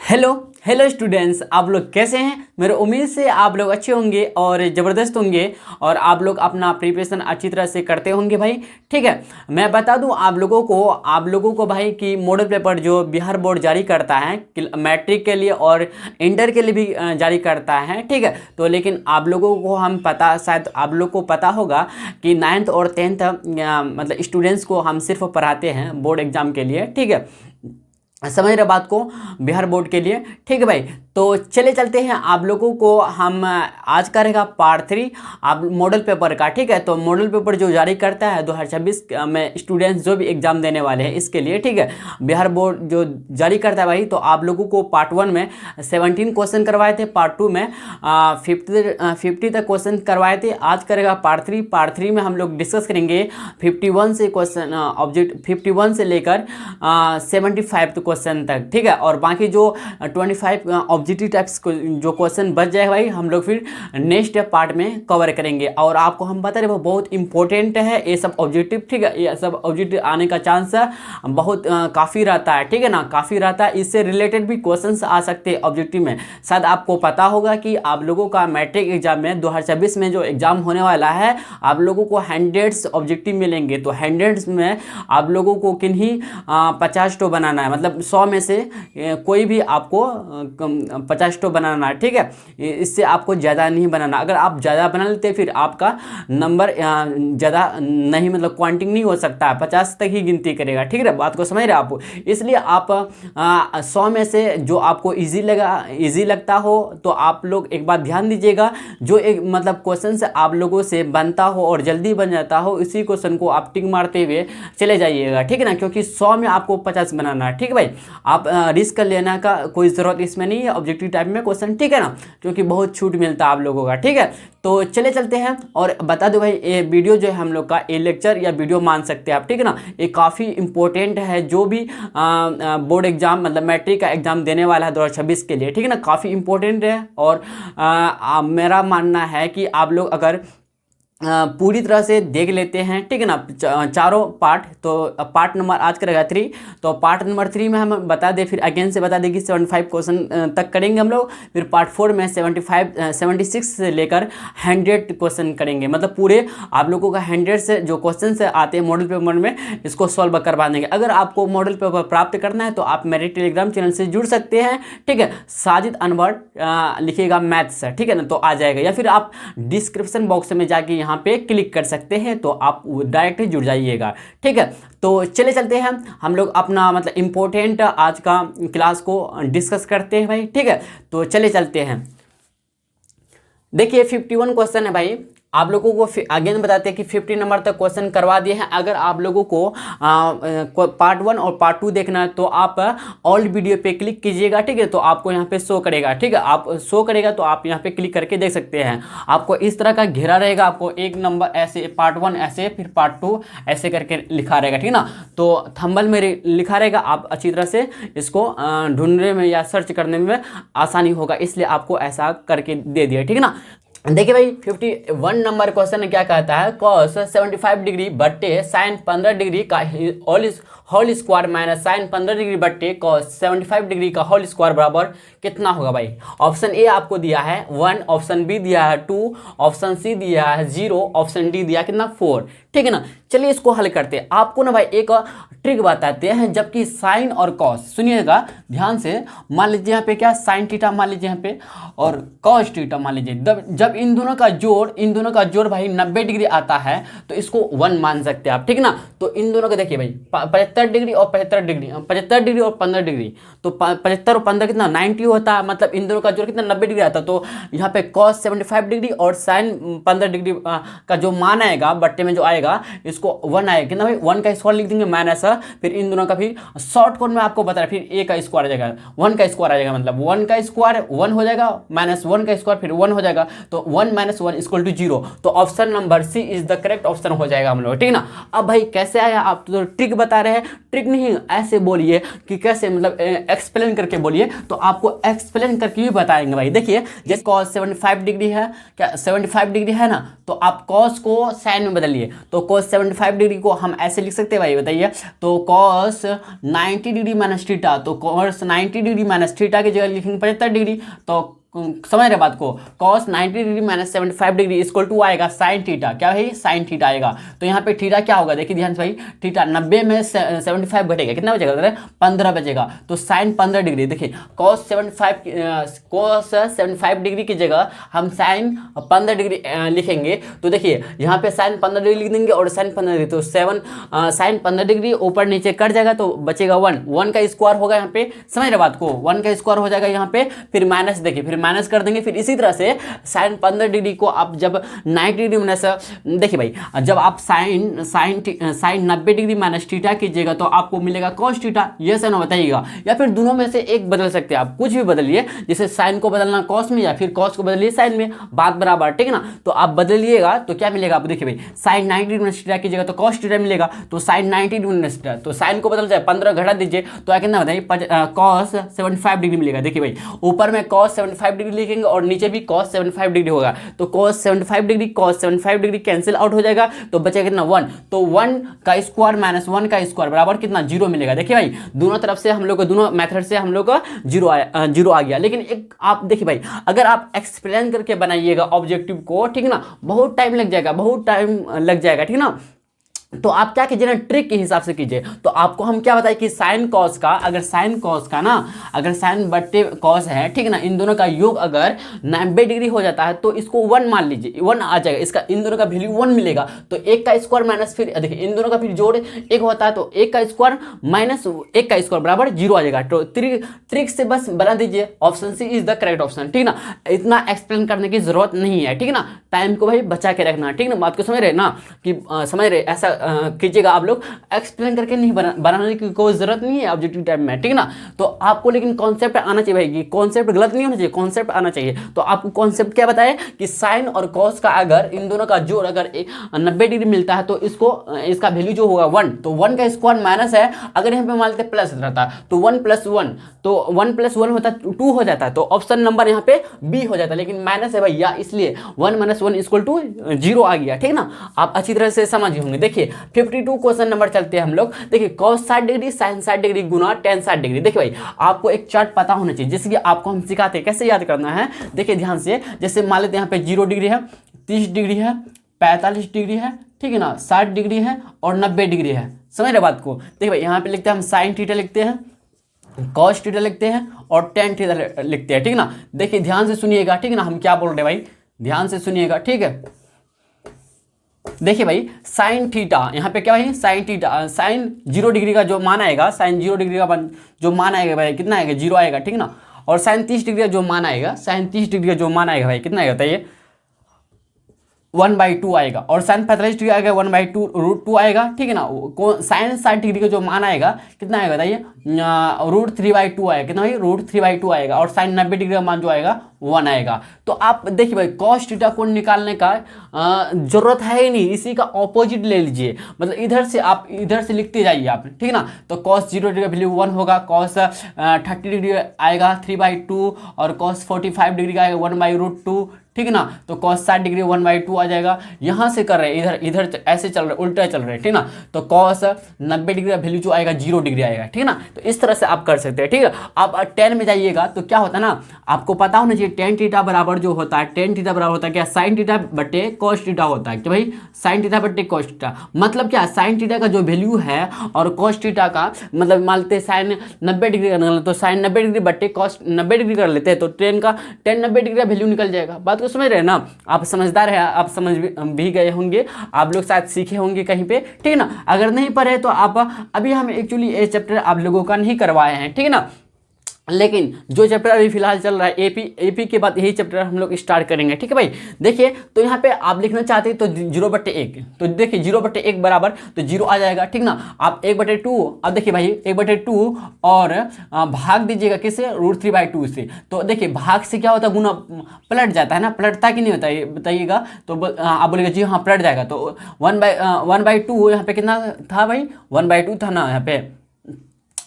Hello hello students, आप लोग कैसे हैं। मेरे उम्मीद से आप लोग अच्छे होंगे और ज़बरदस्त होंगे और आप लोग अपना प्रिपरेशन अच्छी तरह से करते होंगे भाई। ठीक है, मैं बता दूं आप लोगों को भाई कि मॉडल पेपर जो बिहार बोर्ड जारी करता है मैट्रिक के लिए और इंटर के लिए भी जारी करता है। ठीक है, तो लेकिन आप लोगों को शायद आप लोग को पता होगा कि 9th और 10th मतलब स्टूडेंट्स को हम सिर्फ पढ़ाते हैं बोर्ड एग्जाम के लिए। ठीक है, समझ रहे बात को, बिहार बोर्ड के लिए। ठीक है भाई, तो चले चलते हैं आप लोगों को हम आज का रहेगा पार्ट 3 आप मॉडल पेपर का। ठीक है, तो मॉडल पेपर जो जारी करता है 2026 में स्टूडेंट्स जो भी एग्जाम देने वाले हैं इसके लिए। ठीक है, बिहार बोर्ड जो जारी करता है भाई, तो आप लोगों को पार्ट 1 में 17 क्वेश्चन करवाए थे, पार्ट 2 में 50 तक क्वेश्चन करवाए थे। आज करेगा पार्ट 3 में हम लोग डिस्कस करेंगे 51 से क्वेश्चन ऑब्जेक्ट 51 से लेकर 75 क्वेश्चन तक। ठीक है, और बाकी जो 25 ऑब्जेक्टिव टाइप्स जो क्वेश्चन बच जाए भाई हम लोग फिर नेक्स्ट पार्ट में कवर करेंगे। और आपको हम बता रहे हैं बहुत इंपॉर्टेंट है ये सब ऑब्जेक्टिव। ठीक है, ये सब ऑब्जेक्टिव आने का चांस बहुत काफ़ी रहता है। ठीक है ना, काफ़ी रहता है, इससे रिलेटेड भी क्वेश्चंस आ सकते हैं ऑब्जेक्टिव में। शायद आपको पता होगा कि आप लोगों का मैट्रिक एग्जाम में 2026 में जो एग्जाम होने वाला है आप लोगों को 100 ऑब्जेक्टिव मिलेंगे। तो 100 में आप लोगों को किन्हीं 50 टो बनाना है, मतलब 100 में से कोई भी आपको 50 टो बनाना है। ठीक है, इससे आपको ज़्यादा नहीं बनाना। अगर आप ज़्यादा बना लेते फिर आपका नंबर ज़्यादा नहीं, मतलब क्वांटिंग नहीं हो सकता है, 50 तक ही गिनती करेगा। ठीक है, बात को समझ रहे आप। इसलिए आप 100 में से जो आपको ईजी लगता हो तो आप लोग एक बात ध्यान दीजिएगा, जो एक मतलब क्वेश्चन से आप लोगों से बनता हो और जल्दी बन जाता हो इसी क्वेश्चन को आप टिक मारते हुए चले जाइएगा। ठीक है ना, क्योंकि 100 में आपको 50 बनाना है। ठीक है भाई, आप रिस्क लेना का कोई ज़रूरत इसमें नहीं है ऑब्जेक्टिव टाइप में क्वेश्चन। ठीक है ना, क्योंकि बहुत छूट मिलता है आप लोगों का। ठीक है, तो चले चलते हैं और बता दो भाई ये वीडियो जो है हम लोग का ये लेक्चर या वीडियो मान सकते हैं आप। ठीक है ना, ये काफ़ी इंपॉर्टेंट है जो भी बोर्ड एग्जाम मतलब मैट्रिक का एग्जाम देने वाला है 2026 के लिए। ठीक है ना, काफ़ी इंपॉर्टेंट है और मेरा मानना है कि आप लोग अगर पूरी तरह से देख लेते हैं, ठीक है ना, चारों पार्ट। तो पार्ट नंबर आज का रहेगा 3, तो पार्ट नंबर 3 में हम बता दें, फिर अगेन से बता दें कि 75 क्वेश्चन तक करेंगे हम लोग। फिर पार्ट 4 में 76 से लेकर 100 क्वेश्चन करेंगे, मतलब पूरे आप लोगों का 100 से जो क्वेश्चन से आते हैं मॉडल पेपर में इसको सॉल्व करवा देंगे। अगर आपको मॉडल पेपर प्राप्त करना है तो आप मेरे टेलीग्राम चैनल से जुड़ सकते हैं। ठीक है, साजिद अनवर लिखिएगा मैथ्स, ठीक है ना, तो आ जाएगा। या फिर आप डिस्क्रिप्शन बॉक्स में जाके यहाँ पे क्लिक कर सकते हैं तो आप डायरेक्ट ही जुड़ जाइएगा। ठीक है, तो चले चलते हैं हम लोग अपना मतलब इम्पोर्टेंट आज का क्लास को डिस्कस करते हैं भाई। ठीक है, तो चले चलते हैं। देखिए 51 क्वेश्चन है भाई, आप लोगों को अगेन बताते हैं कि 50 नंबर तक क्वेश्चन करवा दिए हैं। अगर आप लोगों को पार्ट 1 और पार्ट 2 देखना है तो आप ऑल वीडियो पे क्लिक कीजिएगा। ठीक है, तो आपको यहाँ पे शो करेगा। ठीक है, आप शो करेगा तो आप यहाँ पे क्लिक करके देख सकते हैं। आपको इस तरह का घेरा रहेगा, आपको एक नंबर ऐसे पार्ट 1 ऐसे फिर पार्ट 2 ऐसे करके लिखा रहेगा। ठीक है ना, तो थंबनेल में लिखा रहेगा, आप अच्छी तरह से इसको ढूंढने में या सर्च करने में आसानी होगा, इसलिए आपको ऐसा करके दे दिया। ठीक है ना, देखिए भाई 51 नंबर क्वेश्चन क्या कहता है, कॉस 75 डिग्री बट्टे साइन 15 डिग्री का whole square minus sine 15 degree बट्टे कॉस 75 डिग्री का होल स्क्वायर बराबर कितना होगा भाई। ऑप्शन ए आपको दिया है 1, ऑप्शन बी दिया है 2, ऑप्शन सी दिया है 0, ऑप्शन डी दिया कितना 4। ठीक है ना, चलिए इसको हल करते हैं। आपको ना भाई एक ट्रिक बताते हैं, जबकि साइन और कॉस सुनिएगा ध्यान से। मान लीजिए यहाँ पे क्या साइन थीटा मान लीजिए यहाँ पे और कॉस थीटा मान लीजिए। जब इन दोनों का जोड़ भाई 90 डिग्री आता है तो इसको 1 मान सकते हैं आप। ठीक है ना, तो इन दोनों का देखिए भाई 75 डिग्री और 75 डिग्री और 15 डिग्री, तो 75 और 15 कितना 90 होता है, मतलब इन दोनों का जोड़ कितना 90 डिग्री आता है। तो यहाँ पे कॉस 75 डिग्री और साइन 15 डिग्री का जो मान आएगा बट्टे में जो आएगा इसको 1 आएगा कितना भाई, 1 का स्क्वायर लिख देंगे माइनस, फिर इन दोनों का फिर शॉर्ट कोड में आपको बता रहा है, फिर ए का स्क्वायर आ जाएगा, 1 का स्क्वायर आ जाएगा, मतलब 1 का स्क्वायर 1 हो जाएगा माइनस 1 का स्क्वायर फिर 1 हो जाएगा, तो 1 - 1 = 0। तो option number C is the correct option हो जाएगा हम लोग। ठीक है ना, अब भाई कैसे आया, आप तो ट्रिक बता रहे हैं, ट्रिक नहीं ऐसे बोलिए कि कैसे, मतलब एक्सप्लेन करके बोलिए, तो आपको एक्सप्लेन करके भी बताएंगे भाई। देखिए जैसे cos 75 डिग्री है, क्या 75 डिग्री है ना, तो आप cos को साइन में बदलिए, तो cos 75 डिग्री को हम ऐसे लिख सकते हैं भाई, बताइए। तो cos 90 डिग्री माइनस थीटा, तो cos 90 डिग्री माइनस थीटा की जगह लिखेंगे 75 डिग्री। तो समझ रहे बात को, cos 90 degree minus 75 degree equal to आएगा साइन थीटा। क्या है साइन थीटा आएगा। तो यहाँ पे थीटा क्या होगा, देखिए ध्यान से भाई, थीटा 90 में 75 घटेगा, कितना बचेगा, 15 बचेगा। तो साइन 15 डिग्री, देखिए cos 75 डिग्री की जगह हम साइन 15 डिग्री लिखेंगे। तो देखिए यहाँ पे साइन 15 डिग्री लिख देंगे और साइन 15 डिग्री, तो साइन 15 डिग्री ऊपर नीचे कट जाएगा तो बचेगा 1 का स्क्वायर होगा यहाँ पे। समझ रहे बात को, 1 का स्क्वायर हो जाएगा यहाँ पे, फिर माइनस, देखिए फिर माइनस कर देंगे। फिर इसी तरह से साइन 15 डिग्री को आप जब 90 डिग्री माइनस, देखिए भाई जब आप साइन 90 डिग्री माइनस थीटा कीजिएगा तो आपको मिलेगा cos थीटा। ये से ना बताइएगा, या फिर दोनों में से एक बदल सकते हैं आप, कुछ भी बदलिए, जैसे साइन को बदलना cos में या फिर cos को बदलिए साइन में, बात बराबर, ठीक है ना। तो आप बदलिएगा तो क्या मिलेगा, आप देखिए भाई साइन 90 डिग्री माइनस थीटा कीजिएगा तो cos थीटा मिलेगा। तो साइन 90 डिग्री माइनस थीटा, तो साइन को बदल जाए 15 घटा दीजिए तो क्या कितना बताइए, cos 75 डिग्री मिलेगा। देखिए भाई ऊपर में cos 75 डिग्री लिखेंगे और नीचे भी cos 75 डिग्री होगा। तो cos 75 डिग्री कैंसिल आउट हो जाएगा तो बचेगा कितना 1। तो 1 का स्क्वायर माइनस 1 का स्क्वायर बराबर कितना 0 मिलेगा। देखिए भाई दोनों तरफ से हम लोग को, दोनों मेथड से हम लोग का 0 आ गया। लेकिन एक आप देखिए भाई, अगर आप एक्सप्लेन करके बनाइएगा ऑब्जेक्टिव को, ठीक है ना, बहुत टाइम लग जाएगा, ठीक है ना। तो आप क्या कीजिए ना, ट्रिक के हिसाब से कीजिए। तो आपको हम क्या बताएं कि साइन कॉस का, अगर साइन बट्टे कॉस है, ठीक है ना, इन दोनों का योग अगर 90 डिग्री हो जाता है तो इसको 1 मान लीजिए, 1 आ जाएगा, इसका इन दोनों का वैल्यू 1 मिलेगा। तो 1 का स्क्वायर माइनस, फिर देखिए इन दोनों का फिर जोड़ 1 होता है तो 1 का स्क्वायर माइनस 1 का स्क्वायर बराबर 0 आ जाएगा। तो ट्रिक से बस बना दीजिए, option C is the correct option, ठीक है ना। इतना एक्सप्लेन करने की जरूरत नहीं है, ठीक है ना, टाइम को भाई बचा के रखना, ठीक है ना, बात को समझ रहे ना, कि समझ रहे, ऐसा कीजिएगा आप लोग, एक्सप्लेन करके नहीं बनाने की कोई जरूरत नहीं है ऑब्जेक्टिव टाइम में, ठीक है ना। तो आपको लेकिन कॉन्सेप्ट आना चाहिए भाई, कॉन्सेप्ट गलत नहीं होना चाहिए, कॉन्सेप्ट आना चाहिए। तो आपको कॉन्सेप्ट क्या बताया कि साइन और कॉस का अगर इन दोनों का जोड़ अगर 90 डिग्री मिलता है तो इसका वैल्यू जो होगा 1, तो 1 का स्क्वायर माइनस है, अगर यहाँ पे मान लेते प्लस रहता तो 1 + 1, तो 1 + 1 होता 2 हो जाता है, तो ऑप्शन नंबर यहाँ पे बी हो जाता है। लेकिन माइनस है भैया, इसलिए 1 - 1 = 0 आ गया, ठीक है ना। आप अच्छी तरह से समझ होंगे। देखिए 52 क्वेश्चन नंबर चलते हैं हम लोग। देखिए cos 60 डिग्री sin 60 डिग्री गुना tan 60 डिग्री। देखिए भाई आपको एक चार्ट पता होना चाहिए, जैसे कि आपको हम सिखाते हैं कैसे याद करना है। देखिए ध्यान से, जैसे मान लेते हैं यहाँ पे 0 डिग्री है, 30 डिग्री है, 45 डिग्री है, ठीक है ना, 60 डिग्री है और 90 डिग्री है। समझ रहे बात को। देखिए भाई यहाँ पे लिखते हैं हम sin थीटा लिखते हैं, cos थीटा लिखते हैं और tan थीटा लिखते हैं, ठीक है ना। देखिए ध्यान से सुनिएगा, ठीक है ना, हम क्या बोल रहे हैं भाई, ध्यान से सुनिएगा, ठीक है। देखिए भाई साइन थीटा, यहाँ पे क्या है, साइन थीटा, साइन 0 डिग्री का जो मान आएगा, साइन 0 डिग्री का जो मान आएगा भाई कितना आएगा, 0 आएगा, ठीक है ना। और साइन 30 डिग्री का जो मान आएगा, साइन 30 डिग्री का जो मान आएगा भाई कितना आएगा बताइए, 1/2 आएगा। और साइन 45 डिग्री आएगा 1/2 √2 आएगा, ठीक है ना। साइन 60 डिग्री का जो मान आएगा कितना आएगा बताइए, √3/2 आएगा, कितना भाई, √3/2 आएगा। और साइन 90 डिग्री का मान जो आएगा 1 आएगा। तो आप देखिए भाई cos थीटा को निकालने का जरूरत है ही नहीं, इसी का ऑपोजिट ले लीजिए, मतलब इधर से आप इधर से लिखते जाइए आप, ठीक है ना। तो cos 0 डिग्री का वैल्यू 1 होगा, cos 30 डिग्री आएगा 3/2 और cos 45 डिग्री का आएगा 1/√2, ठीक है ना। तो cos 60 डिग्री 1/2 आ जाएगा। यहाँ से कर रहे हैं, इधर ऐसे चल रहे, उल्टा चल रहे हैं, ठीक है ना। तो cos 90 डिग्री का वैल्यू जो आएगा 0 डिग्री आएगा, ठीक है ना। तो इस तरह से आप कर सकते हैं, ठीक है। आप tan में जाइएगा तो क्या होता है ना, आपको पता होना चाहिए tan थीटा बराबर जो होता है, tan थीटा बराबर होता है क्या, sin थीटा बटे cos थीटा होता है, कि भाई sin थीटा बटे cos थीटा। मतलब क्या, sin थीटा का जो वैल्यू है और cos थीटा का, मतलब मान लेते sin 90 डिग्री का निकलना, तो sin 90 डिग्री बटे cos 90 डिग्री कर लेते हैं, तो tan 90 डिग्री का वैल्यू निकल जाएगा। बात को समझ रहे हैं ना, आप समझदार है, आप समझ भी गए होंगे, आप लोग शायद सीखे होंगे कहीं पे, ठीक है ना। अगर नहीं पढ़े तो आप, अभी हम एक्चुअली ये चैप्टर आप लोगों का नहीं करवाए हैं, ठीक है ना। लेकिन जो चैप्टर अभी फिलहाल चल रहा है एपी के बाद यही चैप्टर हम लोग स्टार्ट करेंगे, ठीक है भाई। देखिए तो यहाँ पे आप लिखना चाहते हैं तो 0/1, तो देखिए 0/1 बराबर तो 0 आ जाएगा, ठीक ना। आप 1/2, अब देखिए भाई 1/2 और भाग दीजिएगा किससे, √3/2 से। तो देखिए भाग से क्या होता है, गुना पलट जाता है ना, पलटता कि नहीं होता है बताइएगा। तो आप बोलेगा जी हाँ पलट जाएगा। तो 1/2 यहाँ पे कितना था भाई, 1/2 था ना यहाँ पे,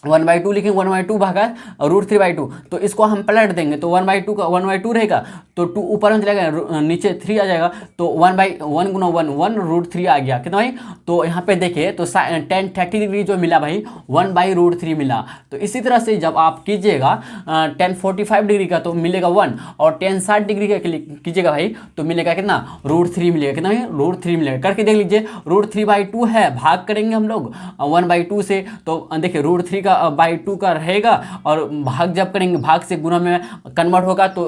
1/2 लिखेंगे, 1/2 भागा √3/2, तो इसको हम पलट देंगे तो 1/2 का 1/2 रहेगा, तो 2 ऊपर में चलेगा, नीचे 3 आ जाएगा, तो 1/1 गुना 1 √3 आ गया कितना भाई। तो यहाँ पे देखिए तो tan 30 डिग्री जो मिला भाई 1/√3 मिला। तो इसी तरह से जब आप कीजिएगा tan 45 डिग्री का तो मिलेगा 1, और tan 60 डिग्री का कीजिएगा भाई तो मिलेगा कितना √3 मिलेगा, कितना भाई √3 मिलेगा। करके देख लीजिए, √3/2 है, भाग करेंगे हम लोग 1/2 से, तो देखिए √3 का बाई 2 का रहेगा, और भाग जब करेंगे भाग से गुना में कन्वर्ट होगा तो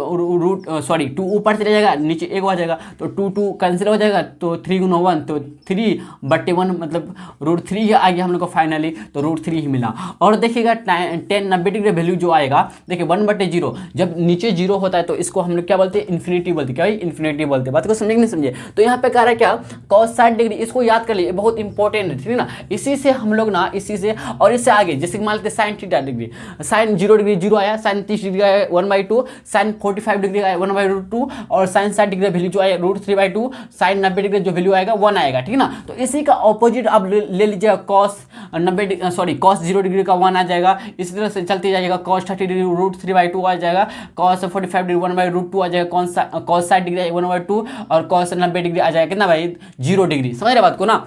2 ऊपर चले जाएगा, नीचे 1 आ जाएगा, तो 2 कैंसिल हो जाएगा, तो 3 गुना 1 तो 3/1 मतलब √3 आ गया हम लोग को फाइनली, तो √3 ही मिला। और देखिएगा tan 90 डिग्री वैल्यू जो आएगा, देखिए 1/0 जब नीचे 0 होता है तो इसको हम लोग क्या बोलते हैं, इन्फिनिटी बोलते हैं। क्या भाई इन्फिनिटी बोलते हैं, बात को समझे कि नहीं समझे। तो यहाँ पे कह रहा है क्या, cos 60 डिग्री, इसको याद कर लिए, बहुत इंपॉर्टेंट है, ठीक है ना। इसी से हम लोग ना, इसी से और इससे आगे जैसे मान लेते sine theta degree, sine 0 degree 0 आया, साइन 30 डिग्री आया 1/2, साइन 45 डिग्री आया 1/2, और साइन 60 डिग्री वैल्यू जो आया √3/2, साइन 90 डिग्री जो वैल्यू आएगा 1 आएगा, ठीक है ना। तो इसी का ऑपोजिट आप ले लीजिएगा, cos 0 डिग्री का 1 आ जाएगा। इसी तरह से चलते जाइएगा, cos 30 डिग्री √3/2 आ जाएगा, cos 45 डिग्री 1/√2 आ जाएगा, cos 60 डिग्री 1/2, और cos 90 डिग्री आ जाएगा कितना भाई 0 डिग्री। समझ रहे बात को ना।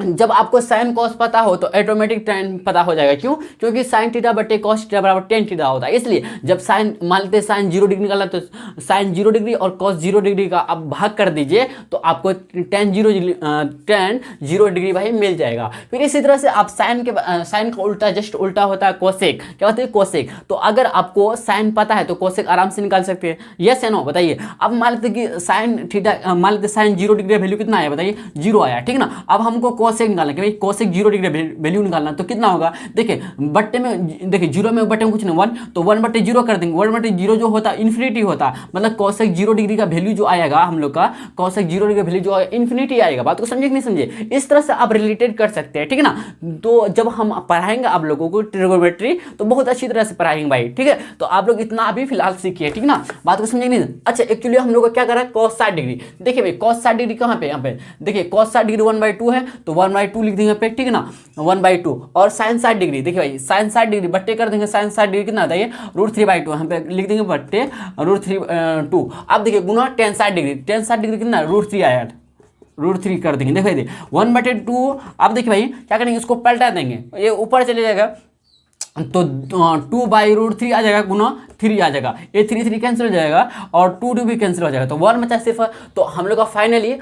जब आपको साइन कॉस पता हो तो ऑटोमेटिक tan पता हो जाएगा, क्यों, क्योंकि साइन थीटा बटे कॉस थीटा बराबर tan थीटा होता है। इसलिए जब साइन मान लेते साइन 0 डिग्री निकाला तो साइन 0 डिग्री और कॉस 0 डिग्री का आप भाग कर दीजिए तो आपको tan 0 डिग्री भाई मिल जाएगा। फिर इसी तरह से आप साइन का उल्टा जस्ट उल्टा होता है कोसेक, क्या होता है कोसेक। तो अगर आपको साइन पता है तो कोसेक आराम से निकाल सकते हैं, यस या नो बताइए। अब मान लेते कि साइन थीटा मान लेते साइन 0 डिग्री वैल्यू कितना आया बताइए 0 आया, ठीक ना। अब हमको कोसेक निकालना कि भाई कोसेक 0 डिग्री वैल्यू निकालना, तो कितना होगा, देखिए बट्टे में, देखिए 0 में बट्टे में कुछ नहीं 1, तो 1/0 कर देंगे। 1/0 जो होता है इन्फिनिटी होता, मतलब कोसेक 0 डिग्री का वैल्यू जो आएगा हम लोग का, कोसेक 0 डिग्री का वैल्यू जो आएगा इन्फिनिटी आएगा। बात को समझे कि नहीं समझे, इस तरह से आप रिलेटेड कर सकते हैं, ठीक है ना। तो जब हम पढ़ाएंगे आप लोगों को ट्रिगोनोमेट्री तो बहुत अच्छी तरह से पढ़ाएंगे भाई, ठीक है। तो आप लोग इतना अभी फिलहाल सीखिए, ठीक ना, बात को समझे नहीं। अच्छा एक्चुअली हम लोग को क्या करा, cos 60 डिग्री, देखिए भाई cos 60 डिग्री कहाँ पे, यहाँ पे देखिए cos 60 डिग्री 1/2 है तो 1/2 लिख देंगे यहाँ पे, ठीक है ना 1/2, और साइन 60 डिग्री देखिए भाई साइन 60 डिग्री बट्टे कर देंगे, साइन 60 डिग्री कितना आता है √3/2, यहाँ पे लिख देंगे बट्टे √3/2। अब देखिए गुना tan 60 डिग्री, tan 60 डिग्री कितना √3 आया, √3 कर देंगे, देखिए 1/2। अब देखिए भाई क्या करेंगे, इसको पलटा देंगे, ये ऊपर चले जाएगा तो 2/√3 आ जाएगा गुना 3 आ जाएगा, ये 3 कैंसिल हो जाएगा और 2 भी कैंसिल हो जाएगा, तो 1 बचा सिर्फ। तो हम लोग का फाइनली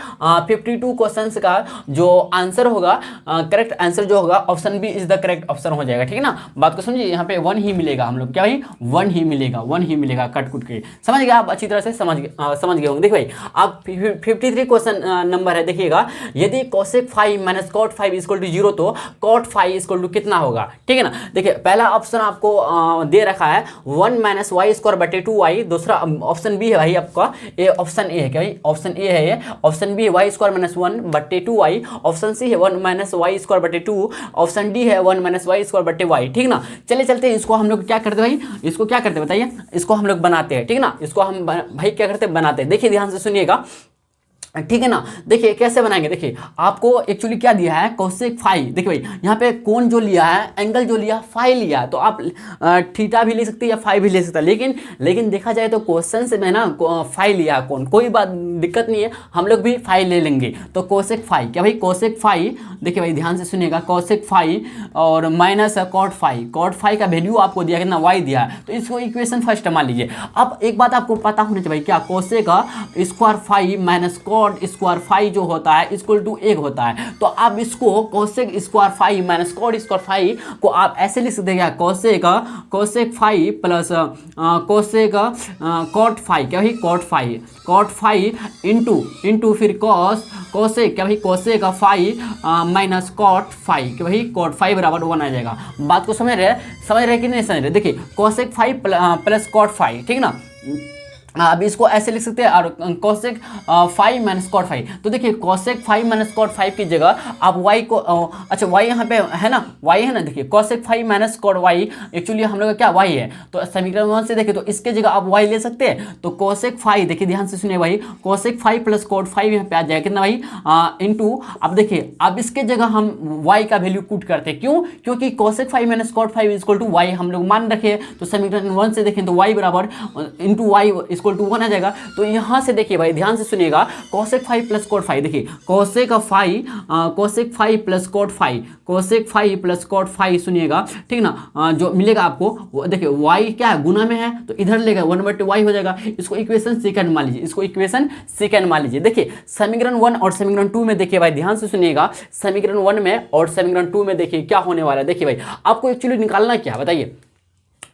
52 क्वेश्चंस का जो आंसर होगा, करेक्ट आंसर जो होगा option B is the correct option हो जाएगा, ठीक है ना। बात को समझिए, यहाँ पे 1 ही मिलेगा हम लोग, क्या भाई 1 ही मिलेगा कट कुट के, समझ गए आप, अच्छी तरह से समझ गए होंगे। देखिए भाई आप 53 क्वेश्चन नंबर है, देखिएगा यदि cosec 5 minus cot 5 equal to 0 तो cot 5 इक्वल टू कितना होगा, ठीक है ना। देखिए पहला ऑप्शन आपको दे रखा है 1 माइनस वाई स्क्वायर बटे 2y, दूसरा ऑप्शन बी है भाई आपका, ये ऑप्शन ए है, क्या भाई ऑप्शन ए है, ये ऑप्शन बी है वाई स्क्वायर माइनस 1 बटे 2y, ऑप्शन सी है 1 माइनस वाई स्क्वायर बटे 2, ऑप्शन डी है 1 माइनस वाई स्क्वायर बटे y, ठीक ना। चले चलते हैं, इसको हम लोग क्या करते हैं भाई, इसको क्या करते हैं बताइए, इसको हम लोग बनाते हैं, ठीक ना। इसको हम भाई क्या करते हैं, बनाते हैं। देखिए ध्यान से सुनिएगा, ठीक है ना। देखिए कैसे बनाएंगे, देखिए आपको एक्चुअली क्या दिया है cosec 5, देखिए भाई यहाँ पे कोण जो लिया है, एंगल जो लिया 5 लिया है, तो आप थीटा भी ले सकते हैं या 5 भी ले सकते हैं, लेकिन देखा जाए तो क्वेश्चन से में ना 5 लिया है कोण, कोई बात दिक्कत नहीं है, हम लोग भी 5 ले लेंगे। तो cosec 5, क्या भाई cosec 5, देखिए भाई ध्यान से सुनिएगा, cosec 5 और माइनस cot 5 का वैल्यू आपको दिया कितना y दिया है, तो इसको इक्वेशन फर्स्ट मान लीजिए। अब एक बात आपको पता होनी चाहिए भाई, क्या cosec का स्क्वायर 5 माइनस cot स्क्वायर 5 जो होता है इक्वल टू 1 होता है, तो आप इसको cosec square 5 minus cot square 5 को आप ऐसे लिख सकते हैं, cosec 5 प्लस cosec cot 5, क्या भाई cot 5 इंटू फिर cosec, क्या भाई cosec 5 माइनस cot 5, क्या भाई cot 5 बराबर 1 आ जाएगा। बात को समझ रहे कि नहीं समझ रहे, देखिए cosec 5 प्लस cot 5, ठीक ना। अब इसको ऐसे लिख सकते हैं, और कोसेक 5 माइनस कॉट 5। तो देखिए कोसेक 5 माइनस कॉट 5 की जगह आप y को अच्छा y यहाँ पे है ना, y है ना, देखिए cosec 5 minus cot y actually हम लोग का क्या y है, तो समीकरण 1 से देखिए तो इसके जगह आप y ले सकते हैं। तो कोसेक 5, देखिए ध्यान से सुनिए भाई, कोसेक 5 प्लस कॉट 5 यहाँ पे आ जाएगा कितना भाई इंटू, अब देखिए अब इसके जगह हम y का वैल्यू पुट करते हैं, क्यों, क्योंकि cosec 5 minus cot 5 equal to y हम लोग मान रखे। तो समीकरण 1 से देखें तो y बराबर इंटू y इक्वल टू 1 आ जाएगा। तो यहाँ से देखिए भाई ध्यान से सुनिएगा, कोसेक 5 प्लस कोट 5, देखिए cosec 5 plus coat 5, cosec 5 plus coat 5 सुनिएगा, ठीक ना, जो मिलेगा आपको देखिए y क्या है, गुना में है तो इधर लेगा 1/y हो जाएगा। इसको इक्वेशन सेकंड मान लीजिए, इसको इक्वेशन सेकंड मान लीजिए। देखिए समीकरण 1 और समीकरण 2 में देखिए भाई ध्यान से सुनिएगा, समीकरण 1 में और समीकरण 2 में देखिए क्या होने वाला है। देखिए भाई आपको एक्चुअली निकालना क्या है बताइए,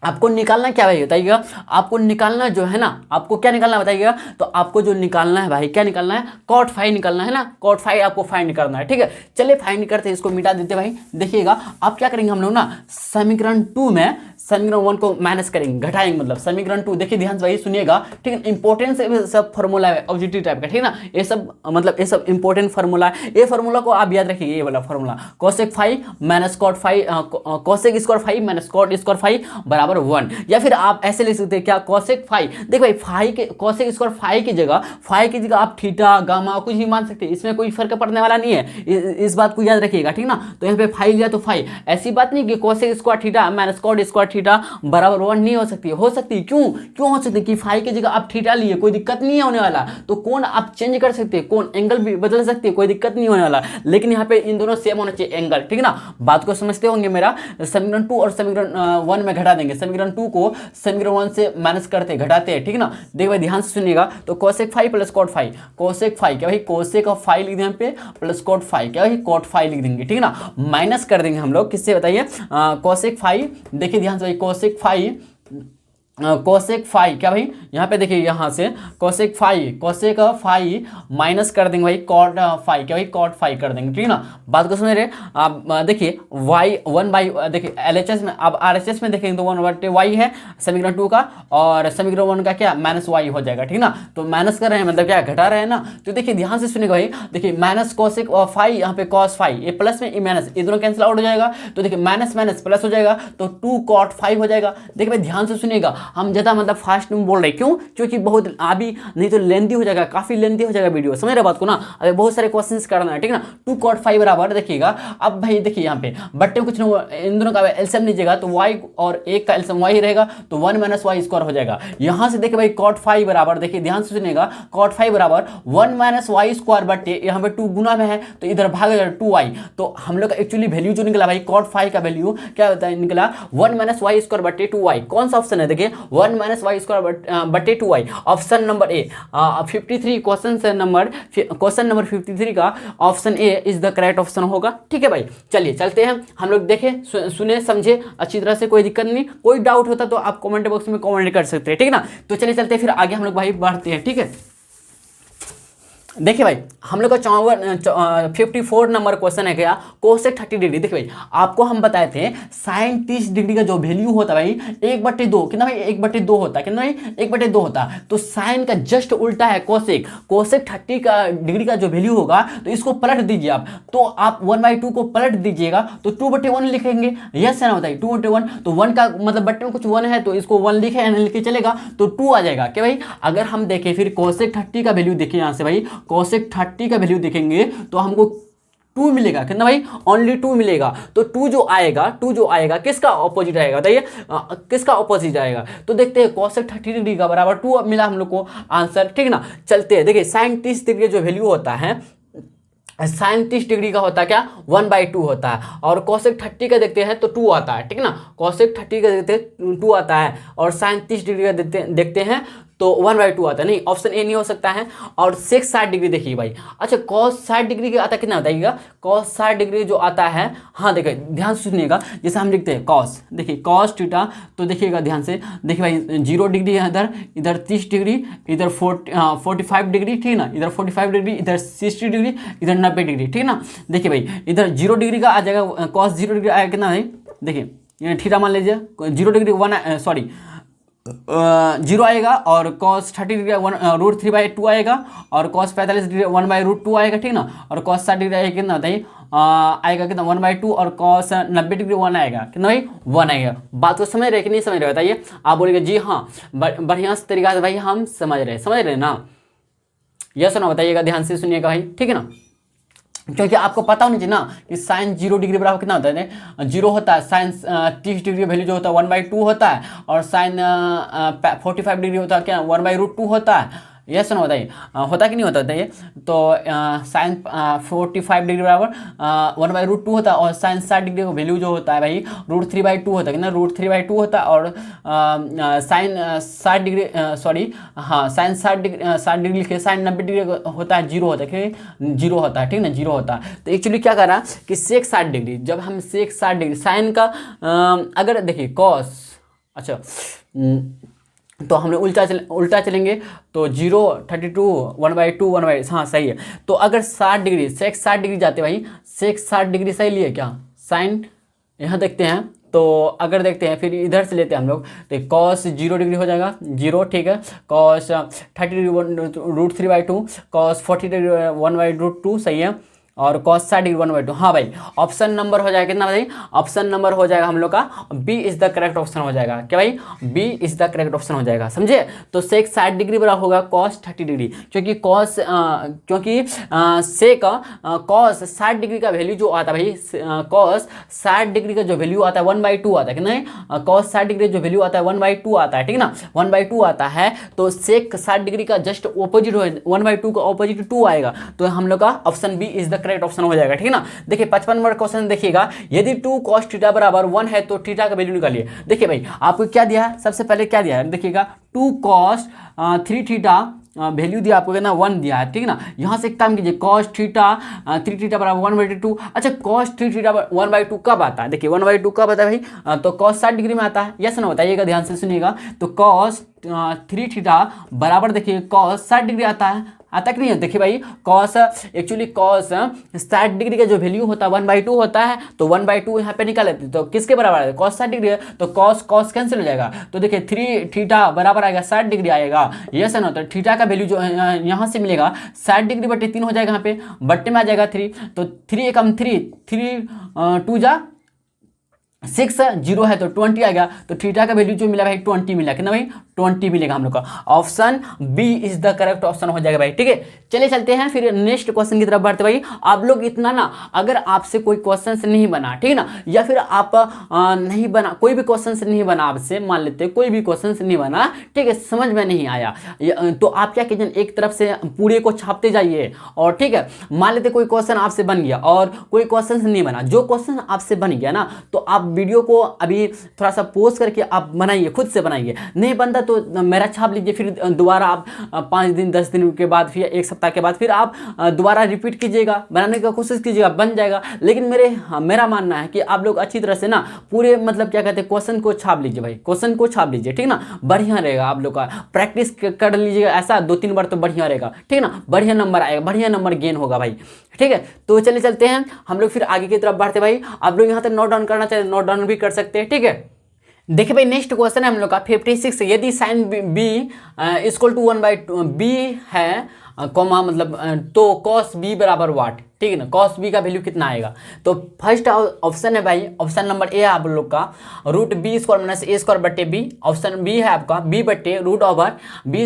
आपको निकालना क्या भाई बताइएगा, आपको निकालना जो है ना, आपको क्या निकालना बताइएगा, तो आपको जो निकालना है भाई, क्या निकालना है, कॉट 5 निकालना है ना, कॉट 5 आपको फाइंड करना है। ठीक है, चलिए फाइंड करते हैं, इसको मिटा देते भाई। देखिएगा अब क्या करेंगे हम लोग ना, समीकरण 2 में समीकरण 1 को माइनस करेंगे, घटाएंगे, मतलब समीकरण 2 देखिए ध्यान से भाई सुनिएगा, ठीक है, इंपॉर्टेंट सब फॉर्मूला है ऑब्जेक्टिव टाइप का, ठीक है ना, ये सब मतलब ये सब इंपॉर्टेंट फार्मूला है। ये फार्मूला को आप याद रखिए, ये वाला formula cosec 5 minus cot 5, cosec square 5 minus cot square 5 बराबर 1, या फिर आप ऐसे लिख सकते हैं क्या, कोसेक 5, देख भाई 5 के कोसेक स्क्वायर 5 की जगह आप थीटा गामा कुछ भी मान सकते हैं, इसमें कोई फर्क पड़ने वाला नहीं है, इस बात को याद रखिएगा, ठीक ना। तो यहाँ पे 5 लिया तो 5, ऐसी बात नहीं कि cosec square theta minus cot square theta बराबर 1 नहीं हो सकती, हो सकती है, क्यों हो सकती है कि 5 की जगह आप थीटा लिए, कोई दिक्कत नहीं होने वाला, तो कोण आप चेंज कर सकते हैं, कोण एंगल भी बदल सकते हैं, कोई दिक्कत नहीं होने वाला, लेकिन यहाँ पे इन दोनों सेम होना चाहिए एंगल, ठीक ना, बात को समझते होंगे मेरा। समीकरण 2 और समीकरण 1 में घटा देंगे, समीकरण 2 को समीकरण 1 से माइनस करते घटाते हैं, ठीक ना। देखो भाई ध्यान से सुनिएगा, तो कोसेक 5 प्लस कॉट 5, कोसेक 5 क्या भाई, कोसेक ऑफ 5 लिख देंगे पे प्लस कॉट 5 क्या भाई, कॉट 5 लिख देंगे, ठीक ना, माइनस कर देंगे हम लोग किससे बताइए, कोसेक 5, देखिए ध्यान से भाई कोसेक 5 क्या भाई, यहाँ पे देखिए यहाँ से कोसेक 5 माइनस कर देंगे भाई कॉट 5 क्या भाई, कॉट 5 कर देंगे, ठीक ना, बात को समझ रहे। आप देखिए y 1 देखिए LHS में, अब RHS में देखेंगे तो 1/y है समीकरण 2 का, और समीकरण 1 का क्या माइनस y हो जाएगा, ठीक ना, तो माइनस कर रहे हैं मतलब क्या घटा रहे हैं ना। तो देखिए ध्यान से सुनिएगा भाई, देखिए माइनस कोसेक 5 यहाँ पे cos 5, ये प्लस में ये माइनस, ये दोनों कैंसिल आउट हो जाएगा, तो देखिए माइनस माइनस प्लस हो जाएगा, तो 2 cot 5 हो जाएगा। देखिए भाई ध्यान से सुनिएगा, हम ज़्यादा मतलब फास्ट में बोल रहे हैं, क्यों, क्योंकि बहुत अभी नहीं तो लेंथी हो जाएगा, काफ़ी लेंथी हो जाएगा वीडियो, समझ रहे बात को ना, अभी बहुत सारे क्वेश्चंस करना है, ठीक ना। 2 cot 5 बराबर देखिएगा, अब भाई देखिए यहाँ पे बट्टे कुछ नहीं, इन दोनों का एलसीएम लीजिएगा तो y और एक का एलसीएम y रहेगा, तो 1 माइनस वाई स्क्वायर हो जाएगा। यहाँ से देखिए भाई cot 5 बराबर, देखिए ध्यान से सुनिएगा, cot 5 बराबर 1 माइनस वाई स्क्वायर बट्टे यहाँ पे 2 गुना में है तो इधर भाग जाएगा 2y, तो हम लोग का एक्चुअली वैल्यू जो निकला भाई cot 5 का वैल्यू क्या होता है, निकला 1 माइनस वाई स्क्वायर बट्टे 2y। कौन सा ऑप्शन है, देखिए 1 माइनस वाई स्क्वायर बटे 2y, ऑप्शन नंबर ए 53, क्वेश्चन नंबर 53 का option A is the correct option होगा। ठीक है भाई, चलिए चलते हैं हम लोग, देखें सुने समझे अच्छी तरह से, कोई दिक्कत नहीं, कोई डाउट होता तो आप कमेंट बॉक्स में कमेंट कर सकते हैं, ठीक है ना। तो चलिए चलते हैं फिर आगे हम लोग भाई बढ़ते हैं, ठीक है। देखिए भाई हम लोग का 54 नंबर क्वेश्चन है क्या, कोसेक 30 डिग्री। देखिए भाई आपको हम बताए थे साइन 30 डिग्री का जो वैल्यू होता है भाई 1/2 कितना भाई, 1/2 होता है, कितना भाई 1/2 होता है। तो साइन का जस्ट उल्टा है कोसेक, कोसेक 30 का डिग्री का जो वैल्यू होगा तो इसको पलट दीजिए आप, तो आप 1/2 को पलट दीजिएगा तो 2/1 लिखेंगे, यस है ना बताइए 2/1, तो 1 का मतलब बट्टे में कुछ 1 है तो इसको 1 लिखे लिख के चलेगा तो 2 आ जाएगा क्या भाई। अगर हम देखें फिर कोसेक 30 का वैल्यू देखिए, यहाँ से भाई कोसेक 30 का वैल्यू देखेंगे तो हमको 2 मिलेगा, कितना भाई ओनली 2 मिलेगा। तो 2 जो आएगा किसका ऑपोजिट आएगा बताइए, किसका ऑपोजिट आएगा। तो देखते हैं कोसेक 30 डिग्री का बराबर 2 मिला हम लोग को आंसर, ठीक ना। चलते हैं, देखिए साइन 30 डिग्री जो वैल्यू होता है, साइन 30 डिग्री का होता है क्या 1/2 होता है, और कोसेक 30 का देखते हैं तो 2 आता है, ठीक ना। कोसेक 30 का देखते हैं 2 आता है, और साइन 30 डिग्री का देखते हैं तो 1/2 आता है, नहीं ऑप्शन ए नहीं हो सकता है। और सेक 60 डिग्री देखिए भाई, अच्छा cos 60 डिग्री का आता कितना बताइएगा, cos 60 डिग्री जो आता है, हाँ देखिए ध्यान से सुनिएगा, जैसे हम लिखते हैं cos, देखिए cos थीटा, तो देखिएगा ध्यान से, देखिए भाई 0 डिग्री है इधर 30 डिग्री, इधर 45 डिग्री, ठीक ना, इधर 45 डिग्री, इधर 60 डिग्री, इधर 90 डिग्री, ठीक ना। देखिए भाई इधर 0 डिग्री का आ जाएगा, cos 0 डिग्री आएगा कितना भाई, देखिए थीटा मान लीजिए 0 डिग्री 1 सॉरी जीरो आएगा, और कॉस 30 डिग्री √3/2 आएगा, और कॉस 45 डिग्री 1/√2 आएगा, ठीक ना। और कॉस 60 डिग्री आएगा कितना बताइए, आएगा कितना 1/2, और कॉस 90 डिग्री 1 आएगा कितना भाई 1 आएगा। बात को समझ रहे कि नहीं समझ रहे बताइए। आप बोलेंगे जी हाँ बढ़िया से तरीका से भाई हम समझ रहे ना, यह सुना बताइएगा, ध्यान से सुनिएगा भाई, ठीक है ना। क्योंकि आपको पता होना चाहिए ना कि साइन 0 डिग्री बराबर कितना होता है, 0 होता है। साइन 30 डिग्री वैल्यू जो होता है 1/2 होता है, और साइन 45 डिग्री होता है क्या 1/√2 होता है। यह सुनो बताइए, होता कि नहीं होता बताइए। तो साइन 45 डिग्री बराबर 1/√2 होता है, और साइन 60 डिग्री का वैल्यू जो होता है भाई √3/2 होता है, कितना √3/2 होता है। और साइन 60 डिग्री साइन 60 डिग्री लिखे, साइन 90 डिग्री होता है 0 होता है, क्योंकि 0 होता है, ठीक ना 0 होता है। तो एक्चुअली क्या कर रहा है कि सेक 60 डिग्री, जब हम सेक 60 डिग्री साइन का अगर देखिए कॉस, अच्छा तो हमने उल्टा चलेंगे तो 0 32 1/2 1/, हाँ सही है। तो अगर 60 डिग्री सेक 60 डिग्री जाते भाई, सेक 60 डिग्री सही लिए क्या साइन, यहाँ देखते हैं। तो अगर देखते हैं फिर इधर से लेते हैं हम लोग, तो कॉस 0 डिग्री हो जाएगा 0, ठीक है। कॉस 30 डिग्री √3/2, कॉस 40 डिग्री 1/√2 सही है, और कॉस 60 डिग्री 1/2। हाँ भाई ऑप्शन नंबर हो जाएगा कितना भाई, ऑप्शन नंबर हो जाएगा हम लोग का B is the correct option हो जाएगा। क्या भाई B is the correct option हो जाएगा, समझे। तो सेक 60 डिग्री बराबर होगा कॉस 30 डिग्री, क्योंकि कॉस सेक कॉस 60 डिग्री का वैल्यू जो आता है भाई, कॉस 60 डिग्री का जो वैल्यू आता है 1/2 आता है, कितना कॉस 60 डिग्री जो वैल्यू आता है 1/2 आता है, ठीक ना 1/2 आता है। तो सेक 60 डिग्री का जस्ट ऑपोजिट 1/2 का ऑपोजिट 2 आएगा, तो हम लोग का option B is the correct option हो जाएगा, ठीक है ना। देखिए 55 नंबर क्वेश्चन देखिएगा, यदि 2 cos थीटा बराबर 1 है तो थीटा का वैल्यू निकालिए। देखिए भाई आपको क्या दिया है, सबसे पहले क्या दिया है देखिएगा, 2 cos 3 थीटा वैल्यू दिया आपको कितना 1 दिया है, ठीक है ना। यहाँ से एक काम कीजिए cos थीटा 3 थीटा बराबर 1/2। अच्छा cos 3 थीटा 1/2 कब आता है, देखिए 1/2 कब आता है भाई, तो cos 60 डिग्री में आता है, यस ना बताइएगा, ध्यान से सुनिएगा। तो cos 3 थीटा बराबर देखिए cos 60 डिग्री आता कि नहीं है। देखिए भाई cos एक्चुअली cos 60 डिग्री का जो वैल्यू होता है 1/2 होता है, तो 1/2 यहाँ पे निकाल लेते हैं, तो किसके बराबर है cos 60 डिग्री है, तो cos कैंसिल हो जाएगा। तो देखिए 3 थीटा बराबर आएगा 60 डिग्री आएगा, यस ना। तो थीटा का वैल्यू जो यहाँ से मिलेगा 60 डिग्री बटे 3 हो जाएगा, यहाँ पे बट्टे में आ जाएगा 3, तो 3 एकम 3 2 जा 6 0 है तो 20 आ गया। तो थीटा का वैल्यू जो मिला भाई 20 मिला, कितना भाई 20 मिलेगा हम लोग का। Option B is the correct option हो जाएगा भाई, ठीक है। चलिए चलते हैं फिर नेक्स्ट क्वेश्चन की तरफ बढ़ते भाई। आप लोग इतना ना, अगर आपसे कोई क्वेश्चन नहीं बना, ठीक है ना, या फिर आप नहीं बना, कोई भी क्वेश्चन नहीं बना आपसे, मान लेते कोई भी क्वेश्चन नहीं बना, ठीक है, समझ में नहीं आया, तो आप क्या कीजिए एक तरफ से पूरे को छापते जाइए, और ठीक है मान लेते कोई क्वेश्चन आपसे बन गया और कोई क्वेश्चन नहीं बना, जो क्वेश्चन आपसे बन गया ना, तो आप वीडियो को अभी थोड़ा सा पोस्ट करके आप बनाइए, खुद से बनाइए, नहीं बनता तो मेरा छाप लीजिए, फिर दोबारा आप 5 दिन 10 दिन के बाद फिर 1 सप्ताह के बाद फिर आप दोबारा रिपीट कीजिएगा, बनाने की कोशिश कीजिएगा, बन जाएगा। लेकिन मेरा मानना है कि आप लोग अच्छी तरह से ना पूरे मतलब क्या कहते हैं क्वेश्चन को छाप लीजिए भाई, क्वेश्चन को छाप लीजिए, ठीक ना, बढ़िया रहेगा। आप लोग का प्रैक्टिस कर लीजिएगा, ऐसा 2-3 बार तो बढ़िया रहेगा, ठीक ना, बढ़िया नंबर आएगा, बढ़िया नंबर गेन होगा भाई, ठीक है। तो चलिए चलते हैं हम लोग फिर आगे की तरफ बढ़ते भाई। आप लोग यहाँ तक नोट डाउन करना चाहिए, नोट डाउन भी कर सकते हैं, ठीक है। देखिए भाई नेक्स्ट क्वेश्चन है हम लोग का 56, यदि sine B equal to 1/2 B है कॉमा मतलब तो कॉस बी बराबर वाट, ठीक है ना, कॉस बी का वैल्यू कितना आएगा। तो फर्स्ट ऑप्शन है भाई, ऑप्शन नंबर ए है आप लोग का √b² - a² बटे बी, ऑप्शन बी है आपका b बटे √b² -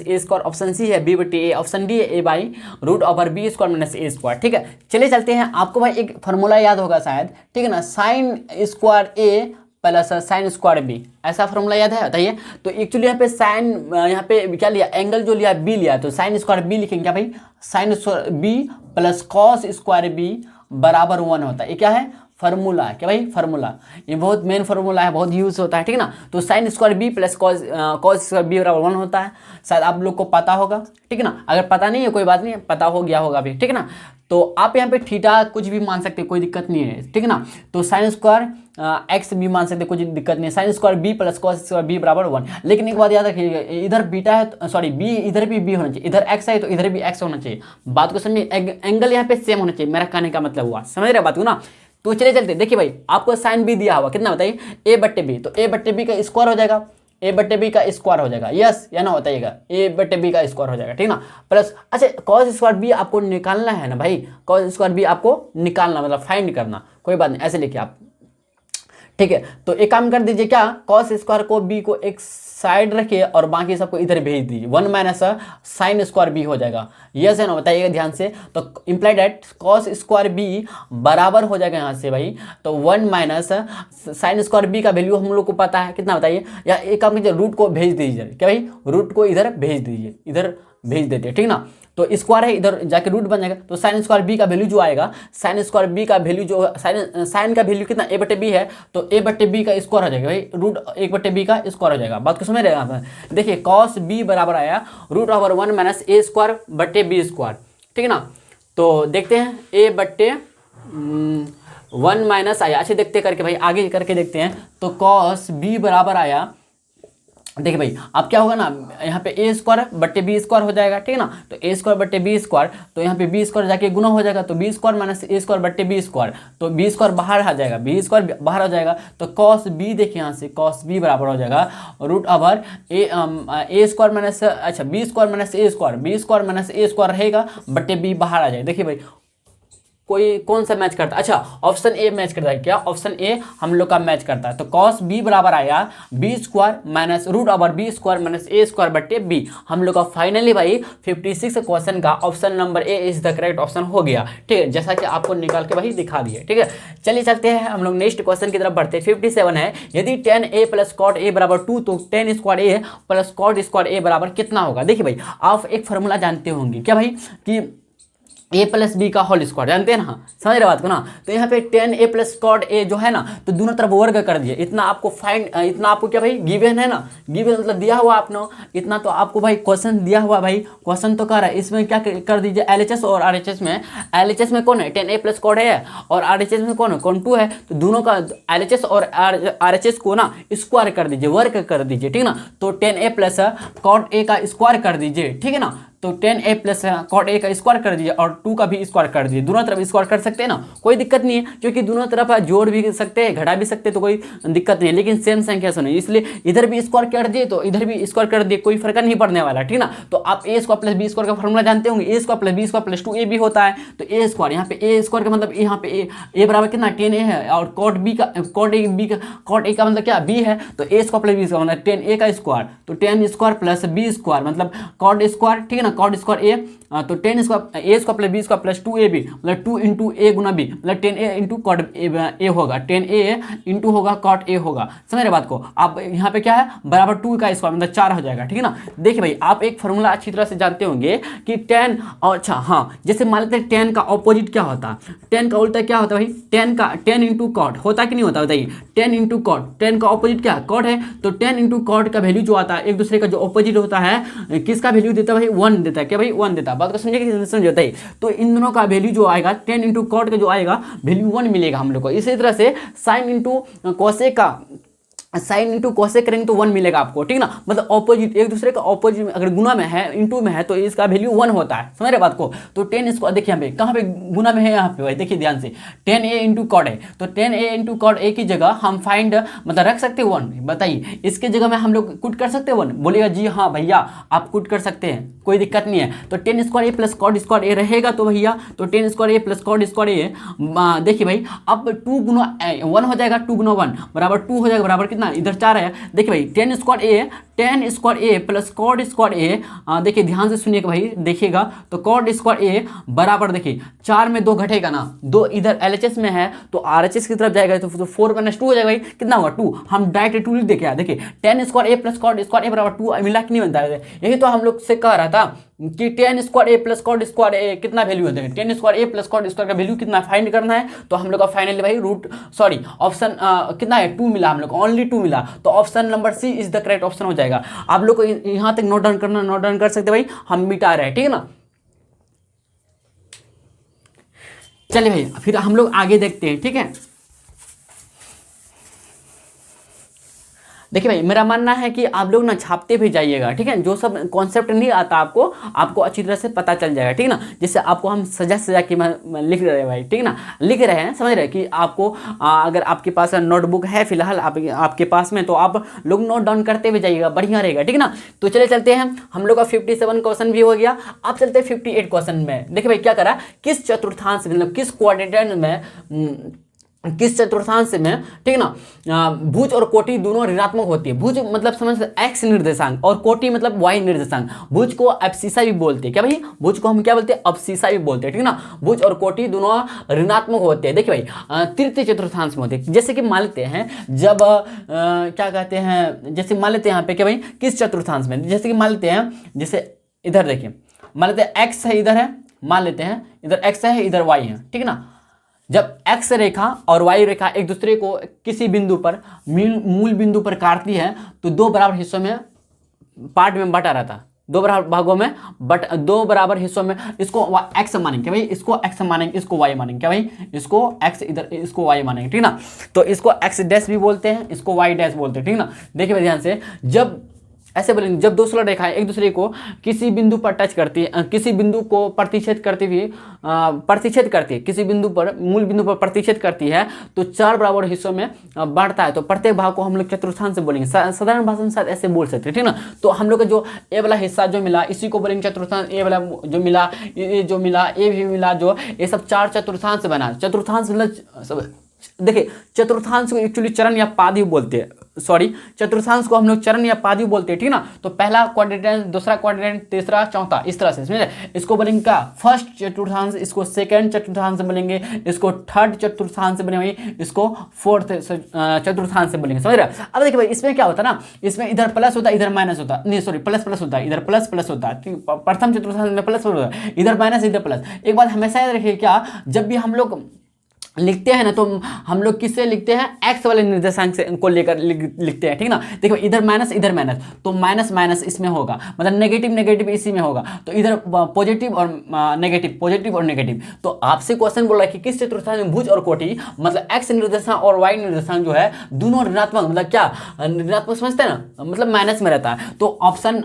a², ऑप्शन सी है b बटे ए, ऑप्शन डी है a बाई √b² - a², ठीक है। चलिए चलते हैं, आपको भाई एक फार्मूला याद होगा शायद, ठीक है ना, sine square A plus sign square B, ऐसा फॉर्मूला याद है बताइए। तो एक्चुअली यहाँ पे साइन यहाँ पे क्या लिया, एंगल जो लिया बी लिया, तो साइन स्क्वायर बी लिखेंगे क्या भाई, sine square B plus cos square B बराबर 1 होता है। ये क्या है फार्मूला, क्या भाई फार्मूला, ये बहुत मेन फार्मूला है, बहुत यूज होता है, ठीक है ना। तो sine square B plus cos square B बराबर 1 होता है, शायद आप लोग को पता होगा, ठीक है ना। अगर पता नहीं है कोई बात नहीं, पता हो गया होगा भी, ठीक है ना। तो आप यहाँ पे थीटा कुछ भी मान सकते हैं, कोई दिक्कत नहीं है, ठीक है ना। तो साइन स्क्वायर एक्स भी मान सकते, कुछ दिक्कत नहीं है, sine square B plus cos square B बराबर 1। लेकिन एक बात याद रखिएगा, इधर बीटा है, सॉरी बी, इधर भी बी होना चाहिए, इधर एक्स है तो इधर भी एक्स होना चाहिए। बात को समझिए, एंगल यहाँ पे सेम होना चाहिए, मेरा कहने का मतलब हुआ, समझ रहे बात को ना। तो चलिए चलते, देखिए भाई आपको साइन बी दिया हुआ कितना बताइए, a बट्टे बी, तो a बट्टे बी का स्क्वायर हो जाएगा, ए बटे बी का स्क्वायर हो जाएगा, यस या ना बताइएगा, ए बटे बी का स्क्वायर हो जाएगा, ठीक ना। प्लस अच्छा कॉस स्क्वायर बी आपको निकालना है ना भाई, कॉस स्क्वायर बी आपको निकालना मतलब फाइंड करना, कोई बात नहीं ऐसे लिखिए आप, ठीक है। तो एक काम कर दीजिए, क्या कॉस स्क्वायर को बी को एक साइड रखिए और बाकी सबको इधर भेज दीजिए, 1 माइनस साइन स्क्वायर बी हो जाएगा, यस है ना बताइएगा ध्यान से। तो imply that cos square B बराबर हो जाएगा यहाँ से भाई, तो 1 माइनस साइन स्क्वायर बी का वैल्यू हम लोग को पता है कितना बताइए, या एक काम कीजिए रूट को भेज दीजिए, क्या भाई रूट को इधर भेज दीजिए, इधर भेज देते हैं, ठीक ना। तो स्क्वायर है इधर जाके रूट बन जाएगा, तो साइन स्क्वायर बी का वैल्यू जो आएगा, साइन स्क्वायर बी का वैल्यू जो साइन का वैल्यू कितना ए बटे बी है, तो ए बटे बी का स्क्वायर हो जाएगा भाई, रूट 1 बटे बी का स्क्वायर हो जाएगा। बात को समझ रहे हैं आप, देखिए कॉस बी बराबर आया root over 1 minus A square बटे बी स्क्वायर, ठीक है ना। तो देखते हैं ए बटे 1 माइनस आया, अच्छे देखते करके भाई आगे करके देखते हैं। तो कॉस बी बराबर आया, देखिए भाई अब क्या होगा ना, यहाँ पे ए स्क्वायर बट्टे बी स्क्वायर हो जाएगा, ठीक है ना। तो ए स्क्वायर बट्टे बी स्क्वायर, तो यहाँ पे बी स्क्वायर जाके गुना हो जाएगा, तो B square minus A square बट्टे बी स्क्वायर, तो बी स्क्वायर बाहर आ जाएगा, बी स्क्वायर बाहर आ जाएगा, तो कॉस बी देखिए यहाँ से कॉस बी बराबर हो जाएगा रूट ओवर ए स्क्वायर माइनस, अच्छा B square minus A square, B square minus A square रहेगा बट्टे बी बाहर आ जाएगा। देखिए भाई कोई कौन सा मैच करता है, अच्छा ऑप्शन ए मैच करता है, क्या ऑप्शन ए हम लोग का मैच करता है। तो कॉस बी बराबर आया B square minus root over B square minus A square बट्टे बी, हम लोग का फाइनली भाई 56 क्वेश्चन का option number A is the correct option हो गया, ठीक है, जैसा कि आपको निकाल के भाई दिखा दिए, ठीक है। चलिए चलते हैं हम लोग नेक्स्ट क्वेश्चन की तरफ बढ़ते हैं। 57 है, यदि tan a plus cot A बराबर 2 तो tan square A plus cot square A बराबर कितना होगा। देखिए भाई आप एक फॉर्मूला जानते होंगे क्या भाई, कि ए प्लस बी का होल स्क्वायर जानते हैं ना, समझ रहे बात को ना। तो यहाँ पे tan a plus cot A जो है ना, तो दोनों तरफ वर्ग कर दिए, इतना आपको इतना आपको क्या भाई गिवन है ना, गिवन मतलब दिया हुआ आपने, इतना तो आपको भाई क्वेश्चन दिया हुआ भाई, क्वेश्चन तो कर रहा है, इसमें क्या कर दीजिए LHS और RHS में, LHS में कौन है tan a प्लस कॉट है और RHS में कौन है कौन 2 है, तो दोनों का LHS और RHS को ना स्क्वायर कर दीजिए, वर्ग कर दीजिए, ठीक ना। तो tan a plus cot A का स्क्वायर कर दीजिए, ठीक है ना। तो tan a plus cot A का स्क्वायर कर दीजिए और 2 का भी स्क्वायर कर दीजिए, दोनों तरफ स्क्वायर कर सकते हैं ना, कोई दिक्कत नहीं है, क्योंकि दोनों तरफ जोड़ भी सकते हैं घटा भी सकते हैं, तो कोई दिक्कत नहीं है, लेकिन सेम संख्या से नहीं, इसलिए इधर भी स्क्वायर कर दिए तो इधर भी स्क्वायर कर दिए, कोई फर्क नहीं पड़ने वाला, ठीक ना। तो आप A square plus B square का फॉर्मूला जानते होंगे, A square plus B square plus 2 A B होता है, तो ए स्क्वायर यहाँ पे ए स्क्वायर का मतलब यहाँ पे ए बराबर कितना tan a है, और कॉट बी का कॉट ए का मतलब क्या बी है, तो A square plus B square मतलब tan a का स्क्वायर, तो tan square plus B square मतलब कॉट स्क्वायर, ठीक है ना, कॉट स्क्वायर ए, तो tan square A square plus B square plus 2 A B मतलब 2 इंटू ए गुना बी मतलब tan a into cot A होगा, tan a इंटू होगा कॉट ए होगा, समझ रहे बात को। आप यहाँ पे क्या है बराबर 2 का स्क्वायर मतलब 4 हो जाएगा, ठीक है ना। देखिए भाई आप एक फॉर्मूला अच्छी तरह से जानते होंगे कि tan, और अच्छा हाँ जैसे मान लेते हैं tan का ऑपोजिट क्या होता है, tan का उल्टा क्या होता है भाई, tan इंटू कॉट होता कि नहीं होता बताइए, tan इंटू कॉट, tan का ऑपोजिट क्या है कॉट है, तो tan इंटू कॉट का वैल्यू जो आता है एक दूसरे का जो ऑपोजिट होता है किसका वैल्यू देता है भाई 1 देता है, क्या भाई 1 देता है, बात को समझे कि समझौता है। तो इन दोनों का वैल्यू जो आएगा tan इंटू कॉट का जो आएगा वैल्यू 1 मिलेगा हम लोग को। इसी तरह से साइन इंटू कोसेक का साइन इंटू कोसेक करेंगे तो 1 मिलेगा आपको, ठीक ना, मतलब ऑपोजिट एक दूसरे का ऑपोजिट अगर गुना में है इंटू में है तो इसका वैल्यू 1 होता है, समझ रहे बात को। तो tan स्क्वायर देखिए यहाँ पे कहाँ पे गुना में है, यहाँ पे भाई देखिए ध्यान से tan a इंटू कॉट है, तो tan a into cot A की जगह हम फाइंड मतलब रख सकते हैं 1, बताइए इसके जगह में हम लोग कुट कर सकते हैं 1, बोलेगा जी हाँ भैया आप कुट कर सकते हैं, कोई दिक्कत नहीं है। तो tan square A plus cot square ए रहेगा, तो भैया तो tan square A plus cot square ए, देखिए भाई अब 2 गुना 1 हो जाएगा, 2 गुना 1 बराबर 2 हो जाएगा, बराबर कितना इधर 4 है। देखिए भाई tan square A plus cot square ए, देखिए ध्यान से सुनिएगा भाई देखिएगा, तो कॉट स्क्वायर ए बराबर देखिए 4 में 2 घटेगा ना, 2 इधर LHS में है तो RHS की तरफ जाएगा, तो 4 माइनस 2 हो जाएगा भाई, कितना होगा 2, हम डायरेक्ट 2 लिख देखे यार, देखिए tan square A plus cot square A बराबर 2 मिला कि नहीं बनता है, यही तो हम लोग से कह रहा था कि tan square A plus cot square ए कितना वैल्यू होता है, tan square A plus cot square का वैल्यू कितना फाइंड करना है। तो हम लोग का फाइनली भाई ऑप्शन कितना है 2 मिला, हम लोग ओनली 2 मिला, तो option number C is the correct option हो जाएगा। आप लोग को यहाँ तक नोट डाउन करना, नोट डाउन कर सकते भाई, हम मिटा रहे हैं, ठीक है ना। चलिए भाई फिर हम लोग आगे देखते हैं, ठीक है। देखिए भाई, मेरा मानना है कि आप लोग ना छापते भी जाइएगा, ठीक है। जो सब कॉन्सेप्ट नहीं आता आपको अच्छी तरह से पता चल जाएगा, ठीक है ना। जैसे आपको हम सजा के मैं लिख रहे हैं भाई, ठीक है ना, लिख रहे हैं, समझ रहे हैं कि आपको अगर आपके पास नोटबुक है फिलहाल आपके पास में, तो आप लोग नोट डाउन करते हुए जाइएगा, बढ़िया रहेगा, ठीक है ना। तो चले चलते हैं, हम लोग का 57 क्वेश्चन भी हो गया। अब चलते हैं 58 क्वेश्चन में। देखिए भाई क्या करा, किस चतुर्थांश मतलब किस क्वाड्रेंट में किस चतुर्थांश में, ठीक है ना, भुज और कोटि दोनों ऋणात्मक होती है। भुज मतलब समझ एक्स निर्देशांक और कोटि मतलब वाई निर्देशांक। भुज को अब्सिसा भी बोलते हैं, क्या भाई, भुज को हम क्या बोलते हैं, अब्सिसा भी बोलते हैं, ठीक है ना। भुज और कोटि दोनों ऋणात्मक होते हैं। देखिए भाई तृतीय चतुर्थांश में होते हैं। जैसे कि मान लेते हैं जब क्या कहते हैं, जैसे मान लेते हैं यहाँ पे क्या भाई, किस चतुर्थांश में, जैसे कि मान लेते हैं, जैसे इधर देखिए, मान लेते हैं एक्स है, इधर है, मान लेते हैं इधर एक्स है, इधर वाई है, ठीक है ना। जब एक्स रेखा और वाई रेखा एक दूसरे को किसी बिंदु पर मूल बिंदु पर काटती है, तो दो बराबर हिस्सों में पार्ट में बटा रहता है, दो बराबर भागों में दो बराबर हिस्सों में। इसको एक्स मानेंगे भाई, इसको एक्स मानेंगे, इसको वाई मानेंगे, क्या भाई, इसको एक्स इधर, इसको वाई मानेंगे, ठीक ना। तो इसको एक्स डैश भी बोलते हैं, इसको वाई डैश बोलते हैं, ठीक ना। देखिए ध्यान से, जब ऐसे बोलेंगे, जब दो सरल रेखाएं एक दूसरे को किसी बिंदु पर टच करती है, किसी बिंदु को प्रतिच्छेद करती हुई करती है, किसी बिंदु पर मूल बिंदु पर प्रतिच्छेद करती है, तो चार बराबर हिस्सों में बांटता है। तो प्रत्येक भाग को हम लोग चतुर्थांश से बोलेंगे, साधारण भाषा में शायद ऐसे बोल सकते हैं, ठीक ना। तो हम लोग का जो ए वाला हिस्सा जो मिला, इसी को बोलेंगे चतुर्थांश। ए वाला जो मिला, ये जो मिला, ए भी मिला, जो ये सब चार चतुर्थांश बना। चतुर्थांश मतलब देखिए, चतुर्थांश को एक्चुअली चरण या पादी बोलते हैं, सॉरी, चतुर्थांश को हम लोग चरण या पादी बोलते हैं, ठीक ना। तो पहला क्वाड्रेंट, दूसरा क्वाड्रेंट, तीसरा, चौथा, इस तरह से समझे। इसको बोलेंगे क्या, फर्स्ट चतुर्थांश, इसको सेकंड चतुर्थांश बोलेंगे, इसको थर्ड चतुर्थांश बोलेंगे, इसको फोर्थ चतुर्थांश बोलेंगे, समझ रहे। अब देखिए भाई, इसमें क्या होता है ना, इसमें इधर प्लस होता है, इधर माइनस होता है, नहीं सॉरी, प्लस प्लस होता है, इधर प्लस प्लस होता है। प्रथम चतुर्थांश में प्लस होता है, इधर माइनस, इधर प्लस। एक बात हमेशा याद रखिए, क्या, जब भी हम लोग लिखते हैं ना, तो हम लोग किससे लिखते हैं, एक्स वाले निर्देशांक से को लेकर लिखते हैं, ठीक ना। देखो इधर माइनस, इधर माइनस, तो माइनस माइनस इसमें होगा, मतलब नेगेटिव नेगेटिव इसी में होगा। तो इधर पॉजिटिव और नेगेटिव, पॉजिटिव और नेगेटिव। तो आपसे क्वेश्चन बोल रहा है कि किस चतुर्थांश में भुज और कोटि मतलब एक्स निर्देशांक और वाई निर्देशांक जो है दोनों ऋणात्मक, मतलब क्या ऋणात्मक समझते हैं ना, मतलब माइनस में रहता है। तो ऑप्शन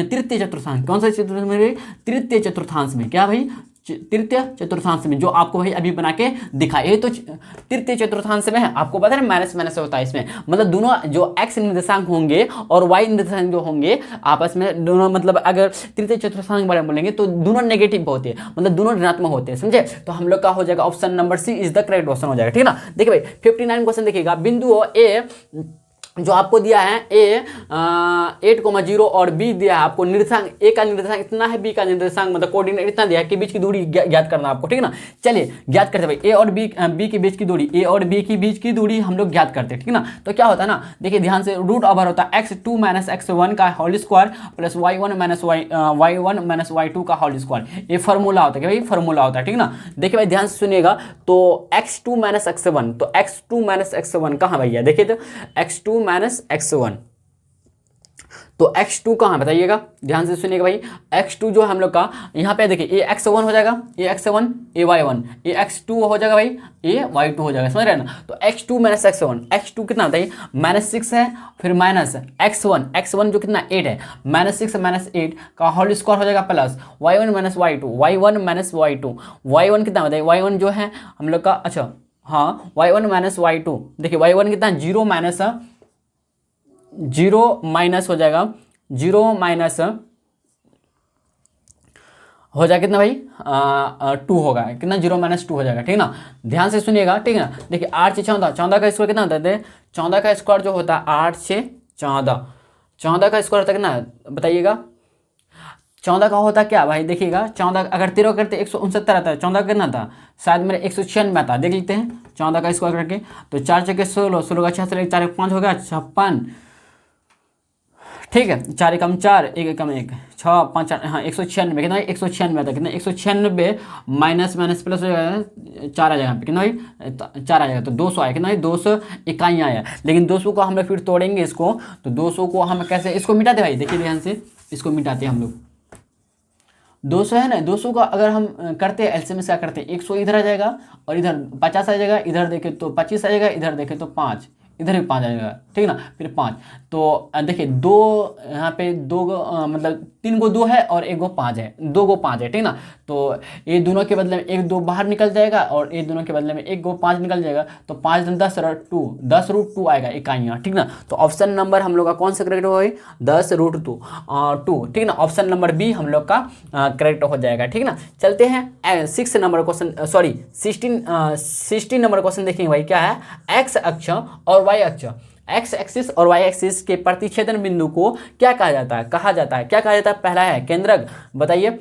तृतीय चतुर्थांश, कौन सा चतुर्थांश में, तृतीय चतुर्थांश में, क्या भाई, तृतीय चतुर्थांश में, जो आपको भाई अभी बना के दिखाए, ये तो तृतीय चतुर्थांश में है। आपको पता है माइनस माइनस होता है इसमें, मतलब दोनों जो एक्स निर्देशांक होंगे और वाई निर्देशांक जो होंगे आपस में दोनों, मतलब अगर तृतीय चतुर्थांश के बारे में बोलेंगे तो दोनों नेगेटिव होते हैं, मतलब दोनों ऋणात्मक होते हैं, समझे। तो हम लोग का हो जाएगा option number C is the correct option हो जाएगा, ठीक है ना। देखिए भाई 59 क्वेश्चन देखिएगा, बिंदु ए जो आपको दिया है, ए 8,0 और बी दिया है आपको, निर्देशांक ए का निर्देशांक इतना है, बी का निर्देशांक मतलब कोऑर्डिनेट इतना दिया है कि बीच की दूरी ज्ञात करना आपको, ठीक है ना। चलिए ज्ञात करते भाई, ए और बी के बीच की दूरी, ए और बी के बीच की दूरी हम लोग ज्ञात करते हैं, ठीक है ना। तो क्या होता है ना, देखिए ध्यान से, रूट ओवर होता है x2 माइनस x1 का whole square plus y1 minus y2 का होल स्क्वायर। ये फॉर्मूला होता है, भाई फॉर्मूला होता है, ठीक है ना। देखिए भाई ध्यान से सुनिएगा, तो x2 माइनस x1, तो x2 माइनस x1 कहाँ भैया, देखिए तो x2 माइनस x1, तो x2 कहाँ बताइएगा, ध्यान से सुनिएगा भाई। x2 जो हम लोग का यहाँ पे देखिए, ये x1 हो जाएगा, ये x1, ये y1, ये x2 हो जाएगा भाई, ये y2 हो जाएगा, समझ रहे हैं ना। तो x2 माइनस x1, x2 कितना बताइए, -6 है, फिर माइनस x1 जो कितना 8 है, -6 माइनस 8 का होल स्क्वायर हो जाएगा, plus y1 minus y2, y1 कितना बताइए, y1 जो है हम लोग का, अच्छा हाँ, y1 माइनस y2, देखिए y1 कितना 0 माइनस हो जाएगा, 0 माइनस हो जाएगा कितना भाई, 2 होगा, कितना 0 माइनस 2 हो जाएगा, ठीक है ना। ध्यान से सुनिएगा, ठीक है ना। देखिए 8 से 14, 14 का स्क्वायर कितना होता है, 14 का स्क्वायर जो होता है 8 से 14, 14 का स्क्वायर होता है कितना बताइएगा, 14 का होता क्या भाई, देखिएगा 14 अगर 13 करते 169 आता है, 14 का कितना था, शायद मेरे 196 आता है, देख लेते हैं 14 का स्क्वायर करके। तो 4 चौके 16, 16 का 6 4 5 हो गया 56, ठीक है, 4 एकम 4, 1 एकम 1, 6 5 हाँ 196, कितना 196 आता है, कितना 196 माइनस माइनस प्लस हो जाएगा 4 आ जाएगा, कितना भाई 4 आ जाएगा, तो 200 आया, कितना भाई 200 इकाइयाँ आया। लेकिन 200 को हम लोग फिर तोड़ेंगे इसको, तो 200 को हम कैसे इसको मिटाते भाई, देखिए ध्यान से, इसको मिटाते हैं हम लोग। 200 है ना, 200 का अगर हम करते हैं एलसीएम क्या करते हैं, 100 इधर आ जाएगा और इधर 50 आ जाएगा, इधर देखें तो 25 आ जाएगा, इधर देखें तो 5, इधर भी 5 आ जाएगा, ठीक है ना, फिर 5। तो देखिए 2 यहाँ पे 2 मतलब 3 को 2 है और 1 को 5 है, 2 को 5 है, ठीक है ना। तो ये दोनों के बदले में 1 2 बाहर निकल जाएगा और ये दोनों के बदले में 1 को 5 निकल जाएगा। तो 5 10 2 10√2 आएगा इकाइयाँ, ठीक ना। तो ऑप्शन नंबर हम लोग का कौन सा करेक्ट होगा, 10√2, ठीक है ना। ऑप्शन नंबर बी हम लोग का करेक्ट हो जाएगा, ठीक ना। चलते हैं 6 number question, sorry 16 number question देखेंगे भाई। क्या है, एक्स अक्ष और वाई अक्ष, एक्स एक्सिस और वाई एक्सिस के प्रतिच्छेदन बिंदु को क्या कहा जाता है, क्या कहा जाता है। पहला है केंद्रक, बताइए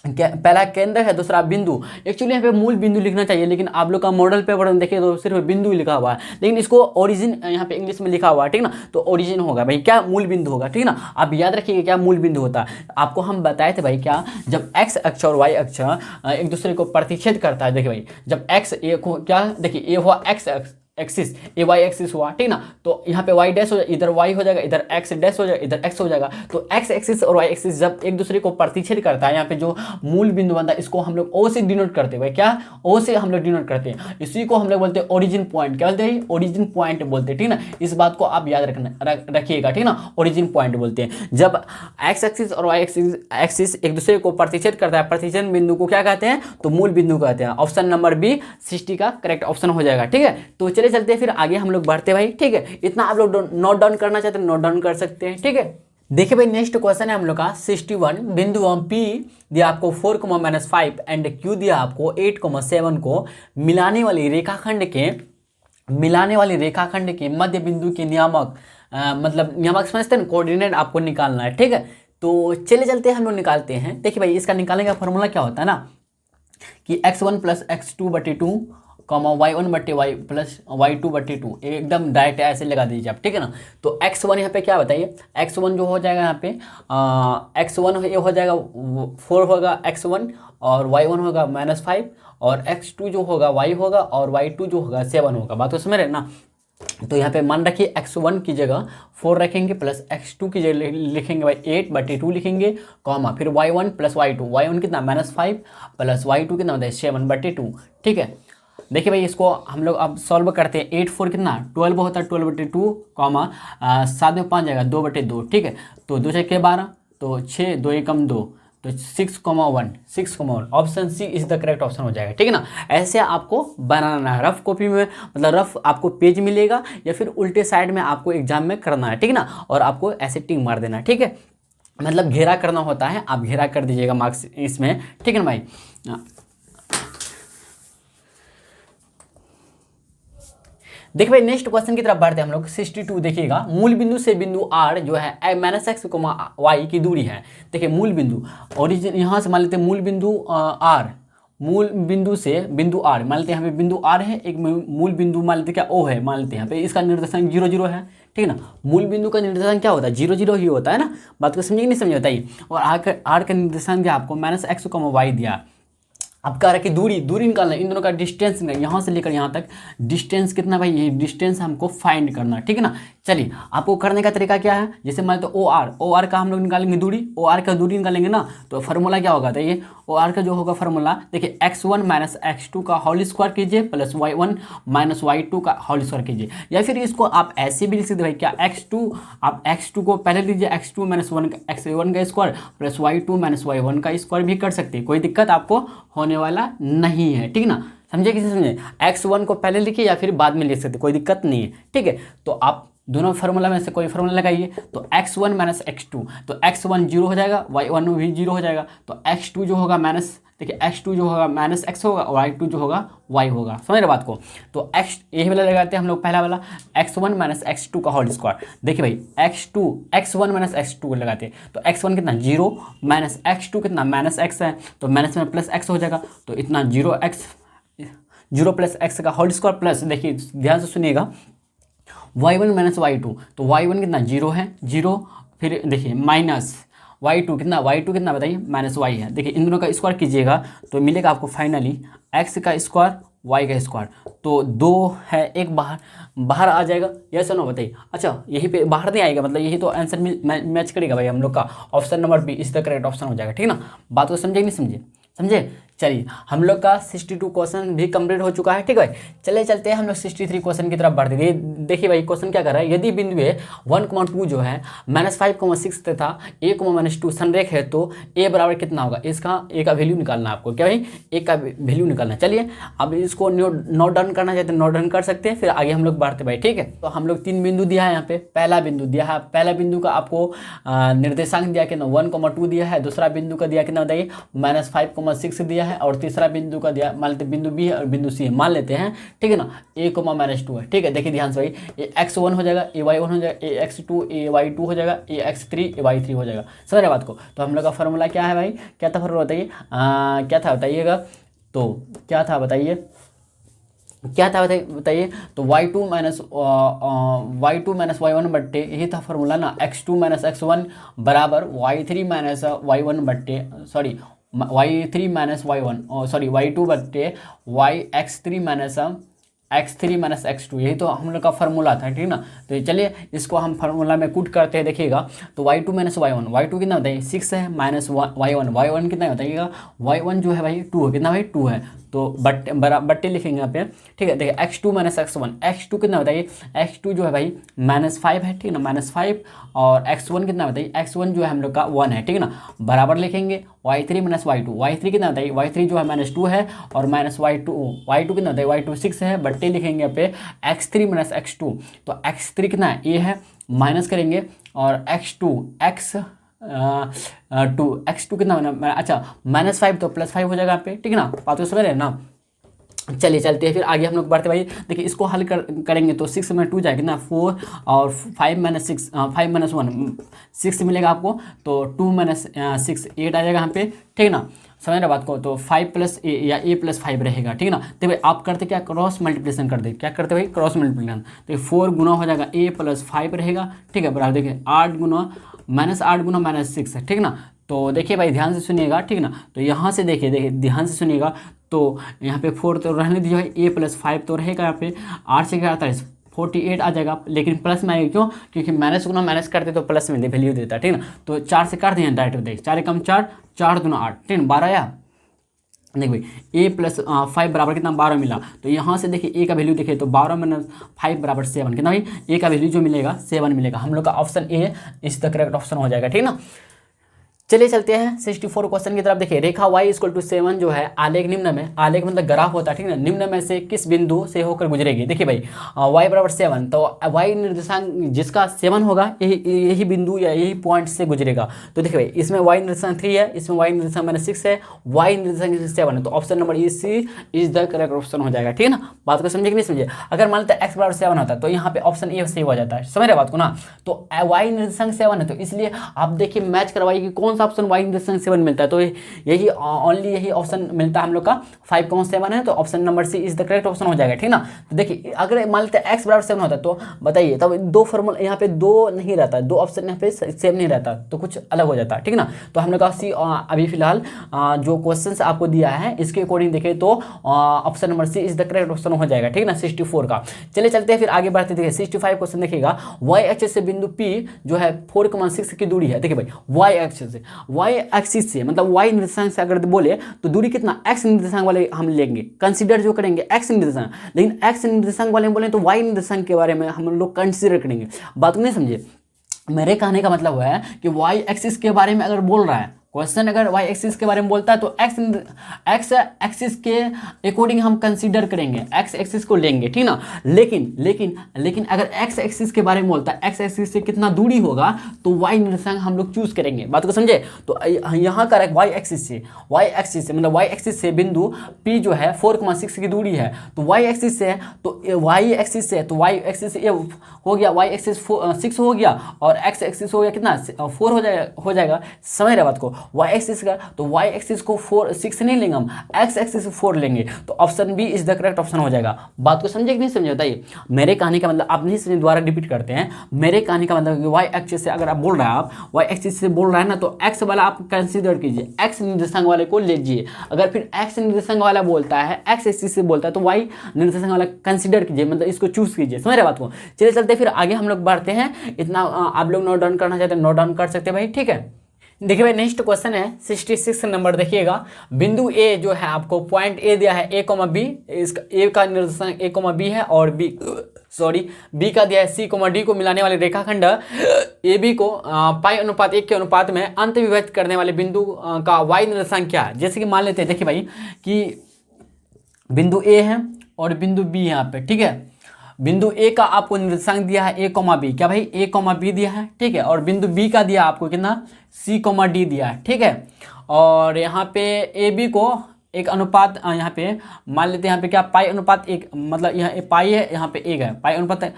पहला केंद्र है, दूसरा बिंदु। एक्चुअली यहाँ पे मूल बिंदु लिखना चाहिए, लेकिन आप लोग का मॉडल पेपर में देखिए तो सिर्फ बिंदु ही लिखा हुआ है, लेकिन इसको ओरिजिन यहाँ पे इंग्लिश में लिखा हुआ है, ठीक ना। तो ओरिजिन होगा भाई, क्या मूल बिंदु होगा, ठीक ना। आप याद रखिएगा क्या मूल बिंदु होता है। आपको हम बताए थे भाई, क्या जब एक्स अक्ष और वाई अक्ष एक दूसरे को प्रतिच्छेद करता है। देखिए भाई, जब एक्स क्या, देखिए ये हुआ एक्स एक्सिस, ये वाई एक्सिस हुआ, ठीक ना। तो यहाँ पे वाई डैश हो जाएगा, इधर वाई हो जाएगा, इधर एक्स डैश हो जाएगा, इधर एक्स हो जाएगा। तो एक्स एक्सिस और वाई एक्सिस जब एक दूसरे को प्रतिच्छेद करता है, यहाँ पे जो मूल बिंदु बनता है, इसको हम लोग ओ से डिनोट करते हैं। क्या, ओ से हम लोग डिनोट करते हैं। इसी को हम लोग बोलते हैं ओरिजिन पॉइंट। क्या बोलते हैं, ओरिजिन पॉइंट बोलते हैं, ठीक ना। इस बात को आप याद रखिएगा, ठीक ना, ओरिजिन पॉइंट बोलते हैं। जब एक्स एक्सिस और वाई एक्सिस एक दूसरे को प्रतिच्छेद करता है, प्रतिच्छेद बिंदु को क्या कहते हैं, तो मूल बिंदु कहते हैं। ऑप्शन नंबर बी 60 का करेक्ट ऑप्शन हो जाएगा, ठीक है। तो चलिए चलते हैं फिर आगे हम लोग बढ़ते भाई, ठीक है। इतना आप लोग नोट डाउन करना चाहते हैं, नोट डाउन कर सकते हैं, ठीक है। देखिए भाई, नेक्स्ट क्वेश्चन है हम लोग का 61। बिंदु P दिया आपको 4,-5 एंड Q दिया आपको 8,7 को मिलाने वाली रेखाखंड के मध्य बिंदु के नियामक, मतलब नियामक समझते हैं, कोऑर्डिनेट आपको निकालना है, ठीक है। तो चले चलते हैं, हम लोग निकालते हैं। देखिए भाई, इसका निकालने का फॉर्मूला क्या होता है ना, कि x1 + x2/2 y1/y plus y2/2, एकदम डायरेक्ट ऐसे लगा दीजिए आप, ठीक है ना। तो x1 यहाँ पे क्या बताइए, x1 जो हो जाएगा यहाँ पे x1 ये हो जाएगा 4 होगा x1, और y1 होगा -5, और x2 जो होगा y होगा, और y2 जो होगा 7 होगा। बात तो समझ रहे ना। तो यहाँ पे मान रखिए x1 की जगह 4 रखेंगे, प्लस x2 की जगह लिखेंगे भाई 8/2 लिखेंगे, कॉमा फिर y1 + y2, y1 कितना -5 प्लस y2 कितना होता है 7/2, ठीक है। देखिए भाई, इसको हम लोग अब सॉल्व करते हैं। 8 4 कितना 12 होता है, 12/2, कॉमा 7 में 5 जाएगा 2/2, ठीक है। तो 2 6 12, तो 6 2 1 2, तो 6,1 option C is the correct option हो जाएगा, ठीक है ना। ऐसे आपको बनाना है रफ कॉपी में, मतलब रफ आपको पेज मिलेगा या फिर उल्टे साइड में आपको एग्जाम में करना है, ठीक है ना। और आपको ऐसे टिक मार देना है, ठीक है, मतलब घेरा करना होता है, आप घेरा कर दीजिएगा मार्क्स इसमें, ठीक है ना भाई। देखिए भाई, नेक्स्ट क्वेश्चन की तरफ बढ़ते हैं हम लोग। 62 देखिएगा, मूल बिंदु से बिंदु R जो है -x, y की दूरी है। देखिए मूल बिंदु, ओरिजिन यहाँ से मान लेते हैं मूल बिंदु R, मूल बिंदु से बिंदु R मान लेते हैं, यहाँ पे बिंदु R है, एक मूल बिंदु मान लेते हैं क्या O है, मान लेते हैं यहाँ पे इसका निर्देशांक 0 0 है, ठीक है ना। मूल बिंदु का निर्देशांक क्या होता है, 0 0 ही होता है ना। बात को समझिए कि नहीं समझ बताइए। और R का निर्देशांक क्या आपको -x, y दिया। अब कह रहा है कि दूरी निकालना है, इन दोनों का डिस्टेंस, यहाँ से लेकर यहाँ तक डिस्टेंस कितना भाई, ये डिस्टेंस हमको फाइंड करना है, ठीक है ना। चलिए, आपको करने का तरीका क्या है, जैसे मान तो ओ आर का हम लोग निकालेंगे दूरी, ओ आर का दूरी निकालेंगे ना, तो फार्मूला क्या होगा, तो ये ओ आर का जो होगा फार्मूला, देखिए x1 - x2 का होल स्क्वायर कीजिए, प्लस y1 - y2 का होल स्क्वायर कीजिए। या फिर इसको आप ऐसे भी लिख सकते भाई, क्या आप x2 को पहले लीजिए, x2 - 1 x1 का स्क्वायर प्लस y2 - y1 का स्क्वायर भी कर सकते हैं, कोई दिक्कत आपको होने वाला नहीं है, ठीक ना। समझे किसी समझे, x1 को पहले लिखिए या फिर बाद में लिख सकते, कोई दिक्कत नहीं है, ठीक है। तो आप दोनों फार्मूला में से कोई फार्मूला लगाइए। तो x1 - x2, तो x1 0 हो जाएगा, y1 भी 0 हो जाएगा, तो x2 जो होगा देखिए x2 जो होगा -x होगा, और y2 जो होगा y होगा, समझ रहे बात को। तो x यही वाला लगाते हैं हम लोग, पहला वाला x1 - x2 का होल स्क्वायर। देखिए भाई x1 - x2 लगाते हैं, तो x1 कितना 0, -x2 कितना -x है, तो माइनस में प्लस x हो जाएगा, तो इतना 0 + x का होल स्क्वायर, प्लस देखिए ध्यान से सुनिएगा y1 - y2, तो y1 कितना 0 है, 0, फिर देखिए माइनस y2 कितना बताइए -y है। देखिए इन दोनों का स्क्वायर कीजिएगा तो मिलेगा आपको फाइनली x का स्क्वायर y का स्क्वायर, तो 2 है, एक बाहर आ जाएगा, यस और नो बताइए। अच्छा, यही पे बाहर नहीं आएगा, मतलब यही तो आंसर मैच करेगा भाई हम लोग का। ऑप्शन नंबर बी इस द करेक्ट ऑप्शन हो जाएगा, ठीक है ना। बात को समझे कि नहीं समझे। चलिए हम लोग का 62 क्वेश्चन भी कंप्लीट हो चुका है। ठीक है भाई, चले चलते हैं हम लोग 63 क्वेश्चन की तरफ बढ़ते हैं। देखिए भाई क्वेश्चन क्या कर रहा है, यदि बिंदु 1,2 जो है -5,6 तथा a,-2 संरेख है तो a बराबर कितना होगा, इसका a का वैल्यू निकालना है आपको। क्या भाई, a का वैल्यू निकालना है। चलिए अब इसको नोट डाउन करना चाहते हैं, नोट डाउन कर सकते हैं, फिर आगे हम लोग बढ़ते भाई। ठीक है, तो हम लोग 3 बिंदु दिया है यहाँ पे। पहला बिंदु दिया है, पहला बिंदु का आपको निर्देशांक दिया कितना 1,2 दिया है, दूसरा बिंदु का दिया कितना बताइए -5,6 दिया है, और तीसरा बिंदु का दिया मान लेते बिंदु बी है और बिंदु सी है मान लेते हैं। ठीक है ना, a,-2 है। ठीक है, देखिए ध्यान से भाई, ये x1 हो जाएगा, ay1 हो जाएगा, ax2 ay2 हो जाएगा, ax3 ay3 हो जाएगा। समझ रहे बात को। तो हम लोग का फॉर्मूला क्या है भाई, क्या था फॉर्मूला बताइए, क्या था बताइएगा, तो क्या था बताइए, क्या था बताइए, तो y2 माइनस y1 बट्टे, यही था फॉर्मूला ना, x2 माइनस x1 बराबर y3 माइनस y1 बट्टे, sorry y3 minus y1, sorry y2 बट्टे x3 माइनस x2, यही तो हम लोग का फॉर्मूला था। ठीक ना, तो चलिए इसको हम फार्मूला में कूट करते हैं। देखिएगा तो y2 माइनस y1, y2 कितना बताइए 6 है, माइनस y1 कितना बताइएगा, y1 जो है भाई 2 है, कितना भाई 2 है, तो बट्टे लिखेंगे यहाँ पे। ठीक है, देखिए x2 माइनस x1, x2 कितना बताइए, x2 जो है भाई -5 है। ठीक है ना, -5, और x1 कितना बताइए, x1 जो है हम लोग का 1 है। ठीक है ना, बराबर लिखेंगे y3 माइनस y2, y3 कितना बताइए, y3 जो है -2 है, और माइनस y2 कितना बताइए, y2 6 है, बट्टे लिखेंगे यहाँ पे x3 माइनस x2, तो x3 कितना है, a है, माइनस करेंगे, और x2 कितना बना, अच्छा -5 तो +5 हो जाएगा यहाँ पे। ठीक है ना, बात तो समझ रहे हैं ना। चलिए चलते हैं फिर आगे हम लोग बढ़ते भाई। देखिए इसको हल करेंगे तो 6 में 2 जाएगा ना, 4, और 5 माइनस 1 6 मिलेगा आपको, तो 2 माइनस 6 8 आ जाएगा यहाँ पे। ठीक है ना, समझ रहे बात को। तो 5 प्लस a या a प्लस 5 रहेगा। ठीक है ना, तो भाई आप करते क्या, क्रॉस मल्टीप्लिकेशन करते, क्या करते भाई, क्रॉस मल्टीप्लिकेशन। तो 4 गुना हो जाएगा a प्लस 5 रहेगा। ठीक है, बराबर देखिए 8 गुना -6 है। ठीक ना, तो देखिए भाई ध्यान से सुनिएगा। ठीक ना, तो यहाँ से देखिए ध्यान से सुनिएगा, तो यहाँ पे 4 तो रहने दीजिए भाई, a प्लस 5 तो रहेगा यहाँ पे, 8 से 48 48 आ जाएगा, लेकिन प्लस में आएगा क्यों, क्योंकि माइनस गुना माइनस करते तो प्लस में वैल्यू देता। ठीक ना, तो 4 से काट दिए डायरेक्ट, देखिए 4 कम 4, 4 दूना 8, ठीक है 12 आया। देख भाई a प्लस 5 बराबर कितना 12 मिला, तो यहाँ से देखिए a का वैल्यू देखिए तो 12 माइनस 5 बराबर 7, कितना भाई a का वैल्यू जो मिलेगा 7 मिलेगा। हम लोग का ऑप्शन ए इस द करेक्ट ऑप्शन हो जाएगा। ठीक ना, चलिए चलते हैं 64 क्वेश्चन की तरफ। देखिए रेखा y = 7 जो है आलेख निम्न में, आलेख मतलब ग्राफ होता है। ठीक है, निम्न में से किस बिंदु से होकर गुजरेगी। देखिए भाई y बराबर 7, तो y निर्देशांक जिसका 7 होगा यही बिंदु या यही पॉइंट से गुजरेगा। तो देखिए भाई इसमें y निर्देशांक 3 है, इसमें y निर्देशांक -6 है, y निर्देशांक 7 है, तो option number A C is the correct option हो जाएगा। ठीक है ना, बात को समझे कि नहीं समझे। अगर मान लेते हैं x बराबर 7 होता है तो यहाँ पे ऑप्शन ए सही हो जाता है। समझ रहे बात को ना, तो y निर्देशांक 7 है, तो इसलिए आप देखिए मैच करवाइए कि कौन सा ऑप्शन y निर्देशांक 7 मिलता है, तो यही ओनली यही ऑप्शन मिलता है हम लोग का 5,7 है, तो option number C is the correct option हो जाएगा। ठीक ना, तो देखिए अगर मान लेते हैं x बराबर 7 होता है तो बताइए, तब दो फॉर्मूला यहाँ पे दो नहीं रहता, दो ऑप्शन यहाँ पे सेम नहीं रहता, तो कुछ अलग हो जाता है। ठीक ना, तो हम लोग का सी अभी फिलहाल जो क्वेश्चन आपको दिया है इसके अकॉर्डिंग देखे तो option number C is the correct option हो जाएगा। ठीक ना, 64 का। चलिए चलते हैं फिर आगे बढ़ते, देखिए 65 क्वेश्चन देखिएगा, y एक्सिस से बिंदु P जो है 4,6 की दूरी है। देखिए भाई y एक्सिस से मतलब y निर्देशांक से अगर बोले तो दूरी कितना, x निर्देशांक वाले हम लेंगे, कंसीडर जो करेंगे x निर्देशांक, लेकिन x निर्देशांक वाले में बोले तो y निर्देशांक के बारे में हम लोग कंसीडर करेंगे। बात को नहीं समझे, मेरे कहने का मतलब है कि y एक्सिस के बारे में अगर बोल रहा है क्वेश्चन, अगर y एक्सिस के बारे में बोलता है तो x एक्सिस के अकॉर्डिंग हम कंसीडर करेंगे, x एक्सिस को लेंगे। ठीक ना, लेकिन अगर x एक्सिस के बारे में बोलता है, x एक्सिस से कितना दूरी होगा तो y निर्देशांक हम लोग चूज करेंगे। बात को समझे, तो यहाँ का y एक्सिस से मतलब y एक्सिस से बिंदु P जो है 4,6 की दूरी है, तो y एक्सिस से तो y एक्सिस से ये हो गया, y एक्सिस 6 हो गया और x एक्सिस हो गया कितना 4 हो जाएगा। समझ रहे बात को, y एक्सिस का तो y एक्सिस को 6 नहीं लेंगे हम, x एक्सिस 4 लेंगे, तो option B is the correct option हो जाएगा। बात को समझे कि नहीं समझे बताइए। मेरे कहने का मतलब आप नहीं समझे, दोबारा रिपीट करते हैं। मेरे कहने का मतलब y एक्सिस से अगर आप बोल रहे हैं, आप y एक्सिस से बोल रहे हैं ना, तो x वाला आप कंसीडर कीजिए, x निर्देशांक वाले को लीजिए। अगर फिर x निर्देशांक वाला बोलता है, x एक्सिस से बोलता है तो y निर्देशांक वाला कंसीडर कीजिए, मतलब इसको चूज कीजिए। समझ रहे बात को। चलिए चलते फिर आगे हम लोग बढ़ते हैं। इतना आप लोग नोट डाउन करना चाहते हैं नोट डाउन कर सकते हैं भाई। ठीक है, देखिए भाई नेक्स्ट क्वेश्चन है 66 नंबर। देखिएगा बिंदु ए जो है आपको पॉइंट ए दिया है a, बी, इसका ए का निर्देशांक a, बी है और बी का दिया है c, d को मिलाने वाले रेखाखंड ए बी को पाई अनुपात 1 के अनुपात में अंत विभाजित करने वाले बिंदु का y निर्देशांक क्या है। जैसे कि मान लेते हैं, देखिए भाई कि बिंदु ए है और बिंदु बी यहाँ पे, ठीक है। बिंदु ए का आपको निर्देशांक दिया है a, बी, क्या भाई a, बी दिया है, ठीक है। और बिंदु बी का दिया आपको कितना c, d दिया है, ठीक है। और यहाँ पे ए बी को एक अनुपात यहाँ पे मान लेते हैं, यहाँ पे क्या पाई अनुपात 1, मतलब यहाँ पाई है, यहाँ पे 1 है, पाई अनुपात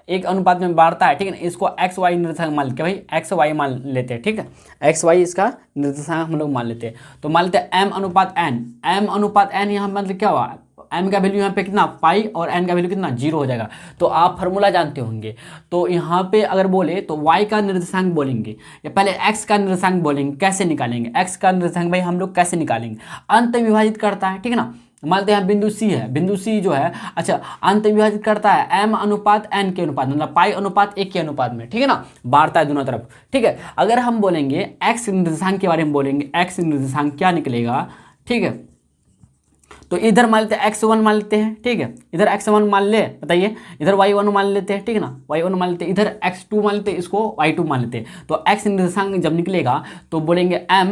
1 अनुपात में बांटता है, ठीक है ना। इसको एक्स वाई निर्देशांक मान लेते हैं भाई, एक्स वाई मान लेते हैं, ठीक है। एक्स वाई इसका निर्देशांक हम लोग मान लेते हैं। तो मान लेते हैं m अनुपात n, यहाँ मतलब क्या हुआ, m का वैल्यू यहाँ पे कितना पाई और n का वैल्यू कितना 0 हो जाएगा। तो आप फार्मूला जानते होंगे। तो यहाँ पे अगर बोले तो y का निर्देशांक बोलेंगे या पहले x का निर्देशांक बोलेंगे। कैसे निकालेंगे x का निर्देशांक भाई, हम लोग कैसे निकालेंगे, अंत विभाजित करता है, ठीक है ना। मानते हैं बिंदु C है, बिंदु C जो है अच्छा अंत विभाजित करता है m अनुपात n के अनुपात, मतलब पाई अनुपात 1 के अनुपात में, ठीक है ना, बांटता है दोनों तरफ, ठीक है। अगर हम बोलेंगे x निर्देशांक के बारे में बोलेंगे, x निर्देशांक क्या निकलेगा, ठीक है। तो इधर मान लेते हैं x1 मान लेते हैं, ठीक है। इधर x1 मान ले, बताइए, इधर y1 मान लेते हैं, ठीक है ना, y1 मान लेते हैं, इधर x2 मान लेते हैं, इसको y2 मान लेते हैं। तो x निर्देशांक जब निकलेगा तो बोलेंगे m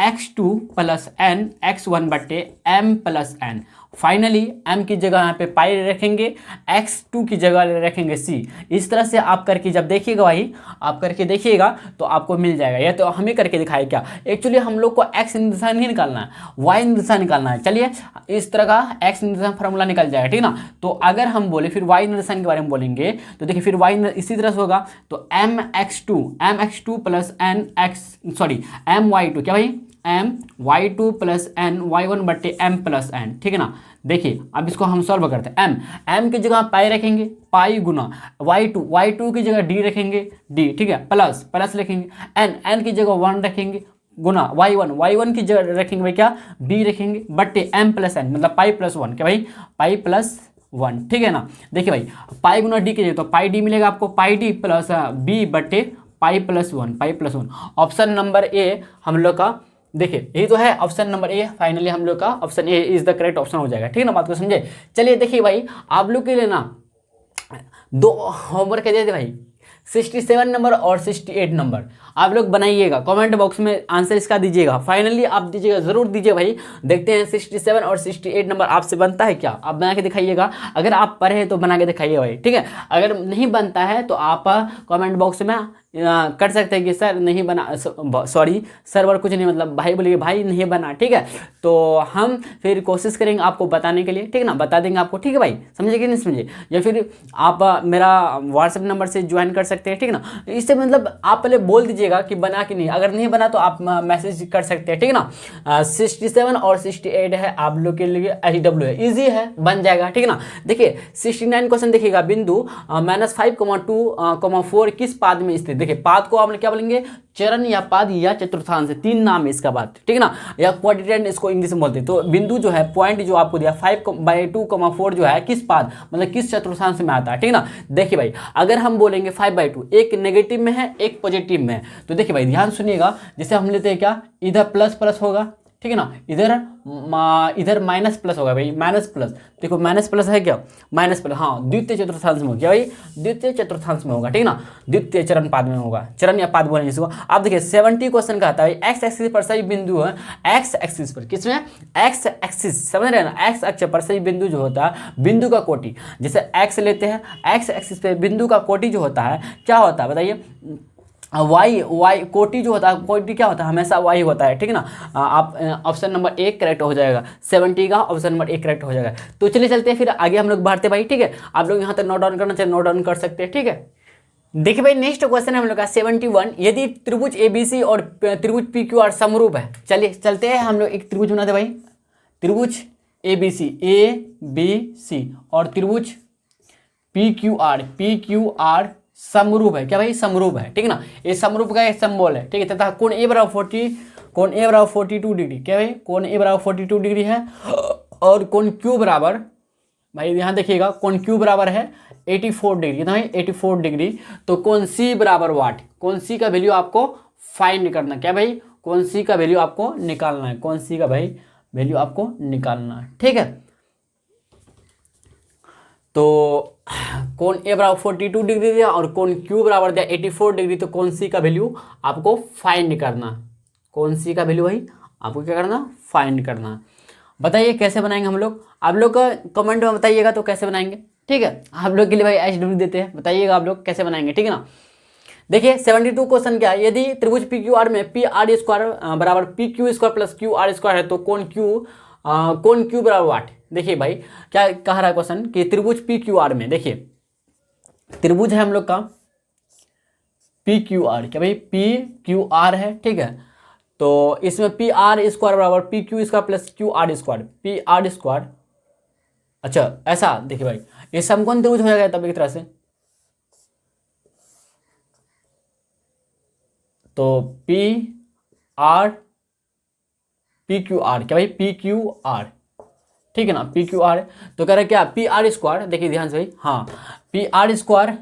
x2 plus n x1 बट्टे m plus n। Finally m की जगह यहाँ पे पाई रखेंगे, x2 की जगह रखेंगे c। इस तरह से आप करके जब देखिएगा भाई, आप करके देखिएगा तो आपको मिल जाएगा। या तो हमें करके दिखाए क्या, एक्चुअली हम लोग को x निर्देशांक नहीं निकालना है, y निर्देशांक निकालना है। चलिए इस तरह का x निर्देशांक फार्मूला निकल जाएगा, ठीक ना। तो अगर हम बोले फिर y निर्देशांक के बारे में बोलेंगे तो देखिए फिर y इसी तरह से होगा। तो m x2 plus n m y2, क्या भाई m y2 plus n y1 बट्टे m प्लस n, ठीक है ना। देखिए अब इसको हम सॉल्व करते हैं। m की जगह पाई रखेंगे, पाई गुना y2 की जगह d रखेंगे, d, ठीक है, प्लस लिखेंगे, n की जगह 1 रखेंगे गुना y1 की जगह रखेंगे भाई क्या b रखेंगे बट्टे m प्लस n, मतलब पाई प्लस 1, क्या भाई पाई प्लस 1, ठीक है ना। देखिए भाई पाई गुना d की जगह तो पाई d मिलेगा आपको, पाई d प्लस b बट्टे पाई प्लस 1। ऑप्शन नंबर ए हम लोग का, देखिए यही तो है ऑप्शन नंबर ए। फाइनली हम लोग का option A is the correct option हो जाएगा, ठीक है ना, बात को समझे। चलिए देखिए भाई आप लोग के लिए ना 2 होमवर्क दे दे भाई, 67 नंबर और 68 नंबर आप लोग बनाइएगा, कमेंट बॉक्स में आंसर इसका दीजिएगा। फाइनली आप दीजिएगा, जरूर दीजिए भाई। देखते हैं 67 और 68 नंबर आपसे बनता है क्या, आप बना के दिखाइएगा। अगर आप पढ़े हैं तो बना के दिखाइए भाई, ठीक है। अगर नहीं बनता है तो आप कमेंट बॉक्स में कर सकते हैं कि सर नहीं बना, सॉरी सर्वर कुछ नहीं, मतलब भाई बोलिए भाई नहीं बना, ठीक है। तो हम फिर कोशिश करेंगे आपको बताने के लिए, ठीक है ना, बता देंगे आपको, ठीक है भाई, समझे कि नहीं समझे। या फिर आप मेरा व्हाट्सएप नंबर से ज्वाइन कर सकते हैं, ठीक है ना। इससे मतलब आप पहले बोल दीजिएगा कि बना कि नहीं, अगर नहीं बना तो आप मैसेज कर सकते हैं, ठीक है ना। 67 और 68 है आप लोग के लिए HW है, ईजी है, बन जाएगा, ठीक है ना। देखिए 69 क्वेश्चन देखिएगा, बिंदु -5,2,4 किस पाद में स्थित। देखिए पाद को आप क्या बोलेंगे, चरण या पाद या चतुर्थांश, 3 नाम है इसका बात, ठीक है ना, या क्वाड्रेंट इसको इंग्लिश में बोलते हैं। तो बिंदु जो है पॉइंट जो आपको दिया 5/2,4 जो है किस पाद मतलब किस चतुर्थांश में आता है, ठीक है ना। देखिए भाई अगर हम बोलेंगे 5/2, एक नेगेटिव में है एक पॉजिटिव में है, तो देखिए भाई ध्यान सुनिएगा। जैसे हम लेते हैं क्या, इधर प्लस प्लस होगा, ठीक है ना, इधर माइनस प्लस होगा भाई, माइनस प्लस, देखो माइनस प्लस है क्या, माइनस प्लस, हाँ द्वितीय चतुर्थांश में होगा, क्या भाई द्वितीय चतुर्थांश में होगा, ठीक है ना, द्वितीय चरण पाद में होगा, चरण या पाद बोलेंगे इसको। आप देखिए 70 क्वेश्चन का आता है एक्स एक्सिस पर सही बिंदु है, एक्स एक्सिस पर, किसमें एक्स एक्सिस, समझ रहे हैं ना, एक्स अक्ष पर सही बिंदु जो होता है, बिंदु का कोटि, जैसे एक्स लेते हैं, एक्स एक्सिस पे बिंदु का कोटि जो होता है क्या होता है बताइए, वाई कोटि जो होता है, कोटि क्या होता है, हमेशा वाई होता है, ठीक है ना। आप ऑप्शन नंबर 1 करेक्ट हो जाएगा, 70 का ऑप्शन नंबर 1 करेक्ट हो जाएगा। तो चलिए चलते हैं फिर आगे हम लोग बढ़ते भाई, ठीक है। आप लोग यहाँ तक नोट डाउन करना चाहिए, नोट डाउन कर सकते हैं, ठीक है। देखिए भाई नेक्स्ट क्वेश्चन है हम लोग का 71, यदि त्रिभुज ABC और त्रिभुज PQR समरूप है। चलिए चलते हैं हम लोग एक त्रिभुज बनाते भाई, त्रिभुज ABC और त्रिभुज PQR समरूप है, क्या भाई समरूप है, ठीक है ना। ये समरूप का एक सिंबल है, ठीक है, तथा कोण A बराबर 42 डिग्री, क्या भाई कोण A बराबर 42 डिग्री है, और कोण Q बराबर, भाई यहाँ देखिएगा कोण Q बराबर है 84 डिग्री, कितना भाई 84 डिग्री। तो कोण C बराबर वाट, कोण C का वैल्यू आपको फाइंड करना। क्या भाई, कौन सी का वैल्यू आपको निकालना है, कौन सी का भाई वैल्यू आपको निकालना है। ठीक है, तो कोण ए बराबर 42 डिग्री दिया और कोण क्यू बराबर दिया 84 डिग्री, तो कौन सी का वैल्यू आपको फाइंड करना, कौन सी का वैल्यू भाई आपको क्या करना, फाइंड करना। बताइए कैसे बनाएंगे हम लोग, आप लोग कमेंट में बताइएगा तो कैसे बनाएंगे। ठीक है, आप लोग के लिए भाई HW देते हैं, बताइएगा आप लोग कैसे बनाएंगे। ठीक है ना, देखिए 72 क्वेश्चन क्या है, यदि त्रिभुज पी क्यू आर में पी आर स्क्वायर बराबर P Q square plus Q R square है तो कोण क्यू बराबर वाट। देखिए भाई क्या कह रहा है क्वेश्चन कि त्रिभुज पी क्यू आर में, देखिए त्रिभुज है हम लोग का पी क्यू आर, क्या भाई पी क्यू आर है। ठीक है, तो इसमें पी आर स्क्वायर बराबर P Q square plus Q R square, P R square. अच्छा ऐसा देखिए भाई ये समकोण त्रिभुज हो जाएगा तब एक तरह से, तो पी क्यू आर, क्या भाई पी क्यू आर। ठीक है ना, पी क्यू आर, तो कह रहे क्या पी आर स्क्वायर, देखिए ध्यान से भाई, हाँ पी आर स्क्वायर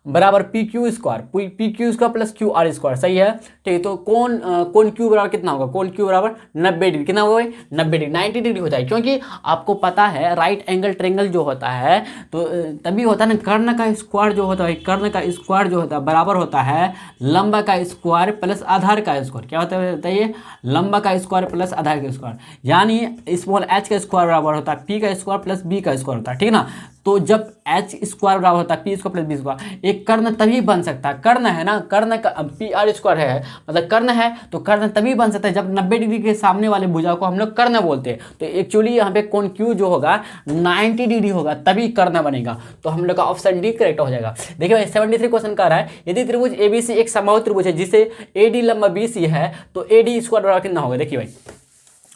बराबर P Q square, P Q square plus Q R square, सही है। ठीक है, तो कोण क्यू बराबर कितना होगा, कोण क्यू बराबर 90 डिग्री, कितना होगा भाई 90 डिग्री, 90 डिग्री हो जाए, क्योंकि आपको पता है राइट एंगल ट्रेंगल जो होता है तो तभी होता है ना, कर्ण का स्क्वायर जो होता है, कर्ण का स्क्वायर जो होता है बराबर होता है लंबा का स्क्वायर प्लस आधार का स्क्वायर। क्या होता है बताइए, लंबा का स्क्वायर प्लस आधार का स्क्वायर, यानी स्मॉल h का स्क्वायर बराबर होता है पी का स्क्वायर प्लस बी का स्क्वायर होता है। ठीक है ना, तो जब h स्क्वायर बराबर होता है P square plus B square, एक कर्ण तभी बन सकता है, कर्ण है ना, कर्ण का पी आर स्क्वायर है मतलब कर्ण है, तो कर्ण तभी बन सकता है जब 90 डिग्री के सामने वाले भुजा को हम लोग कर्ण बोलते हैं। तो एक्चुअली यहाँ पे कोण क्यू जो होगा 90 डिग्री होगा तभी कर्ण बनेगा, तो हम लोग का ऑप्शन डी करेक्ट हो जाएगा। देखिए भाई 73 क्वेश्चन कर रहा है, यदि त्रिभुज एबीसी एक समबाहु त्रिभुज है जिसे एडी लंबा बीसी है तो एडी स्क्वायर बराबर कितना होगा। देखिए भाई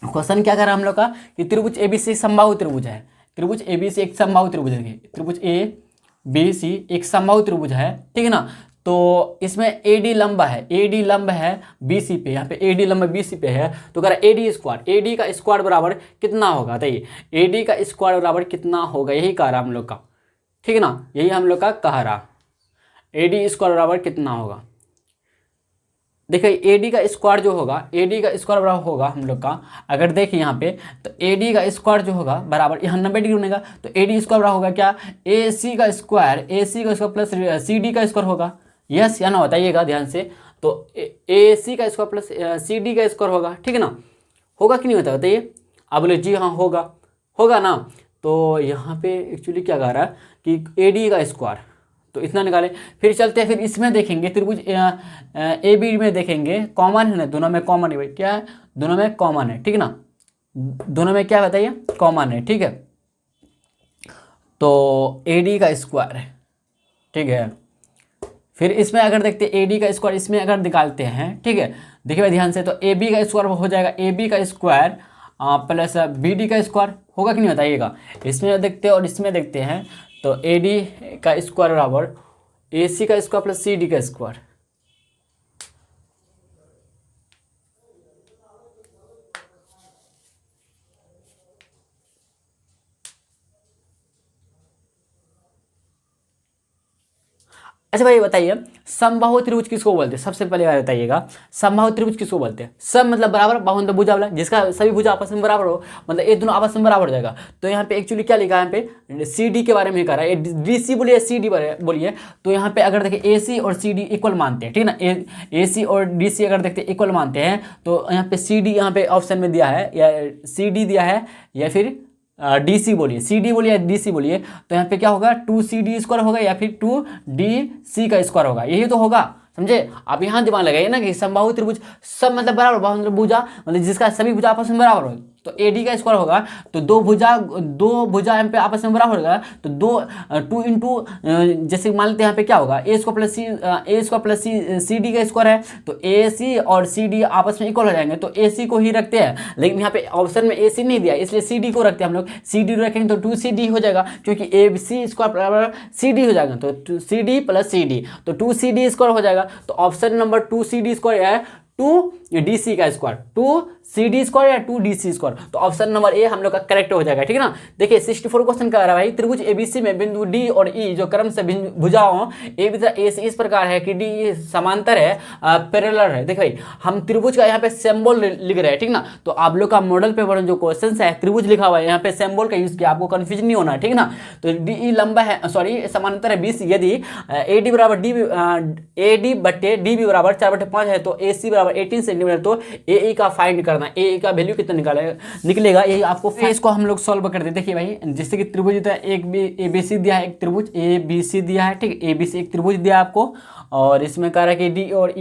क्वेश्चन क्या कर रहा है हम लोग का कि त्रिभुज एबीसी समबाहु त्रिभुज है, त्रिभुज एबीसी एक समबाहु त्रिभुज है, त्रिभुज ए बी सी एक समबाहु त्रिभुज है। ठीक है ना, तो इसमें एडी लंबा है, एडी लंब है बीसी पे, यहाँ पे एडी लंबा बीसी पे है, तो कह रहा है एडी स्क्वायर, एडी का स्क्वायर बराबर कितना होगा बताइए, एडी का स्क्वायर बराबर कितना होगा, यही कह रहा हम लोग का। ठीक है ना, यही हम लोग का कह रहा एडी स्क्वायर बराबर कितना होगा। देखिए एडी का स्क्वायर जो होगा, एडी का स्क्वायर बराबर होगा हम लोग का, अगर देखिए यहाँ पे तो एडी का स्क्वायर जो होगा बराबर यहाँ 90 डिग्री बनेगा, तो एडी स्क्वायर बराबर होगा क्या ए सी का स्क्वायर प्लस सी डी का स्क्वायर होगा। यस या ना बताइएगा ध्यान से, तो ए सी का स्क्वायर प्लस सी डी का स्क्वायर होगा। ठीक है ना, होगा कि नहीं होता बताइए, आप बोले जी हाँ होगा ना। तो यहाँ पे एक्चुअली क्या कह रहा है कि एडी का स्क्वायर, तो इतना निकालें, फिर चलते हैं, फिर इसमें देखेंगे त्रिभुज ए बी में देखेंगे, कॉमन है ना, दोनों में कॉमन है भाई, क्या है दोनों में कॉमन है। ठीक है ना, दोनों में क्या बताइए कॉमन है। ठीक है, तो एडी का स्क्वायर है, ठीक है, फिर इसमें अगर देखते हैं एडी का स्क्वायर इसमें अगर निकालते हैं, ठीक है, देखिए भाई ध्यान से, तो ए बी का स्क्वायर हो जाएगा ए बी का स्क्वायर प्लस बी डी का स्क्वायर, होगा कि नहीं बताइएगा। इसमें देखते हैं और इसमें देखते हैं, तो ए डी का स्क्वायर बराबर ए सी का स्क्वायर प्लस सी डी का स्क्वायर, अच्छा भाई बताइए समबाहु त्रिभुज किसको बोलते हैं, सबसे पहले बार बताइएगा समबाहु त्रिभुज किसको बोलते हैं। सम मतलब बराबर, बाहु मतलब भुजा वाला, जिसका सभी भुजा आपस में बराबर हो, मतलब ये दोनों आपस में बराबर हो जाएगा। तो यहाँ पे एक्चुअली क्या लिखा है, यहाँ पे सी डी के बारे में कह रहा है, डी सी बोलिए सी डी बोलिए, तो यहाँ पे अगर देखिए ए सी और सी डी इक्वल मानते हैं, ठीक है ना, ए सी और डी सी अगर देखते हैं इक्वल मानते हैं, तो यहाँ पे सी डी यहाँ पे ऑप्शन में दिया है, या सी डी दिया है या फिर डी सी बोलिए, सी डी बोलिए या डी सी बोलिए, तो यहाँ पे क्या होगा 2CD स्क्वायर होगा या फिर 2DC का स्क्वायर होगा, यही तो होगा, समझे। आप यहाँ दिमाग लगाइए ना कि समबाहु त्रिभुज, सब मतलब बराबर, बाहु मतलब भुजा, मतलब जिसका सभी भुजा आपस में बराबर हो, तो एडी का स्क्वायर होगा, तो दो भुजा यहाँ पे आपस में बराबर होगा, तो 2 इंटू जैसे मान लेते हैं यहाँ पे क्या होगा ए स्क्वायर प्लस सी डी का स्क्वायर है, तो ए सी और सी डी आपस में इक्वल हो जाएंगे, तो ए सी को ही रखते हैं, लेकिन यहाँ पे ऑप्शन में ए सी नहीं दिया, इसलिए सी डी को रखते हैं हम लोग। सी डी रखेंगे तो 2CD हो जाएगा, क्योंकि ए सी स्क्वायर बराबर सी डी हो जाएगा, तो C D plus C D, तो 2CD स्क्वायर हो जाएगा। तो ऑप्शन नंबर 2CD स्क्वायर है 2 DC का स्क्वायर, 2CD स्क्वायर या 2DC स्क्वायर। तो ऑप्शन नंबर ए हम लोग का करेक्ट हो जाएगा, ठीक है ना। देखिए 64 क्वेश्चन कह रहा है भाई, त्रिभुज ABC में बिंदु D और E जो क्रम से भुजाओं ए तथा ए से इस प्रकार है कि डी समांतर है, पैरेलल है। देखिए भाई हम त्रिभुज का यहाँ पे सिंबल लिख रहे हैं, ठीक ना। तो आप लोग का मॉडल पेपर में जो क्वेश्चन है त्रिभुज लिखा हुआ है, यहाँ पे सिंबल का यूज किया, आपको कंफ्यूजन नहीं होना है, ठीक ना। तो DE लंबा है, सॉरी समांतर है BC, यदि AD बराबर AD बट्टे DB बराबर 4/5 है तो AC बराबर 18 सेंटीमीटर, तो AE का फाइंड करना है। AE का वैल्यू कितना निकलेगा यही आपको, इसको हम लोग सॉल्व कर दे। देखिए भाई जैसे कि त्रिभुज एक ABC दिया है, एक त्रिभुज ABC दिया है, ठीक। ABC एक त्रिभुज दिया आपको, और इसमें कह रहा है कि D और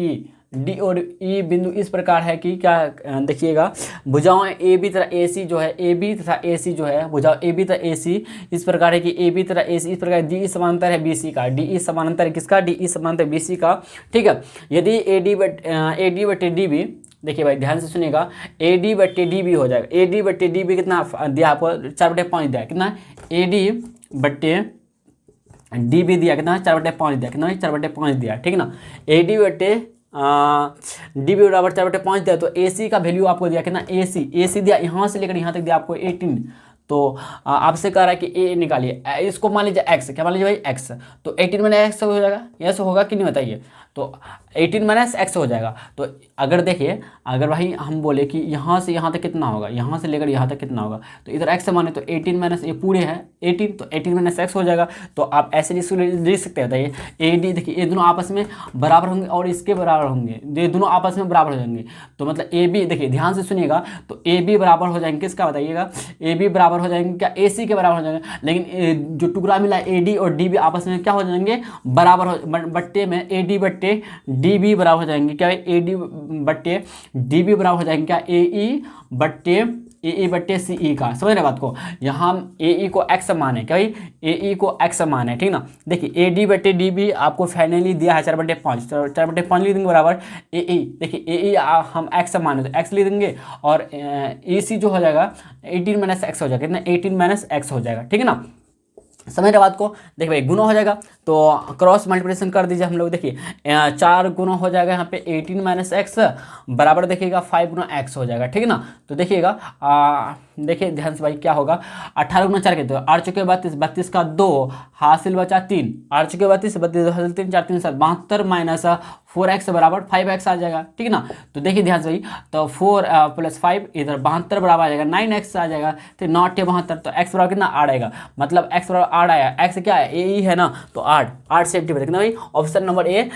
E बिंदु इस प्रकार है कि क्या, देखिएगा भुजाओं AB तथा AC जो है, AB तथा AC जो है, भुजाओं AB तथा AC इस प्रकार है कि AB तथा AC इस प्रकार, DE समांतर है BC का, DE समांतर है किसका, DE समांतर BC का, ठीक है। यदि AD बटे DB, देखिए भाई ध्यान से सुनिएगा, AD बटे DB हो जाएगा। AD बटे DB कितना दिया आपको, 4/5 दिया, कितना AD बटे DB दिया, कितना 4/5 दिया, कितना 4/5 दिया, ठीक ना। AD बटे DB बराबर 4/5 दिया, तो AC का वैल्यू आपको दिया कितना, AC दिया, यहाँ से लेकर यहाँ तक दिया आपको 18। तो आपसे कह रहा है कि A निकालिए, इसको मान लीजिए X, क्या मान लीजिए भाई X, तो 18 माइनस X हो जाएगा, ऐसा होगा कि नहीं बताइए। तो 18 माइनस X हो जाएगा। तो अगर देखिए, अगर भाई हम बोले कि यहाँ से यहाँ तक कितना होगा, यहाँ से लेकर यहाँ तक कितना होगा, तो इधर X माने तो 18 माइनस ये पूरे है 18, तो 18 माइनस X हो जाएगा। तो आप ऐसे लिख सकते हैं, बताइए AD, देखिए ये दोनों आपस में बराबर होंगे और इसके बराबर होंगे, ये दोनों आपस में बराबर हो जाएंगे। तो मतलब AB, देखिए ध्यान से सुनिएगा, तो AB बराबर हो जाएंगे किसका, बताइएगा AB बराबर हो जाएंगे क्या, AC के बराबर हो जाएंगे। लेकिन जो टुकड़ा मिला AD और DB आपस में क्या हो जाएंगे, बराबर हो, बट्टे में AD बट्टे DB बराबर हो जाएंगे क्या, AD बट्टे DB बराबर हो जाएंगे क्या, AE बट्टे CE का। समझ रहे बात को, यहाँ AE को X माने क्या भाई, AE को X माने, ठीक ना। देखिए AD बट्टे DB आपको फाइनली दिया है 4/5, 4/5 लिख देंगे बराबर AE, देखिए AE हम X माने तो X लिख देंगे, और AC जो हो जाएगा 18 माइनस X हो जाएगा, कितना 18 माइनस X हो जाएगा, ठीक है ना। समझ रहे बात को। देखिए भाई गुना हो जाएगा, तो क्रॉस मल्टीप्लिकेशन कर दीजिए हम लोग। देखिए 4 गुना हो जाएगा यहाँ पे 18 माइनस एक्स बराबर, देखिएगा 5 गुना एक्स हो जाएगा, ठीक है ना। तो देखिएगा देखिए ध्यान से भाई क्या होगा, 18 गुना 4 के, तो 8 चुके 32, 32 का 2 हासिल बचा 3, 8 चुके 32, 32 हासिल 3, 4 3 7, 72 माइनस 4x बराबर 5x आ जाएगा, ठीक है ना। तो देखिए ध्यान से भाई, तो 4 + 5 इधर 72 बराबर आ जाएगा 9x आ जाएगा, तो 9 × 72, तो x बराबर कितना 8 आएगा, मतलब x बराबर 8 आया। x क्या है, AE है ना, तो 8 सेंटीमीटर, कितना भाई option number A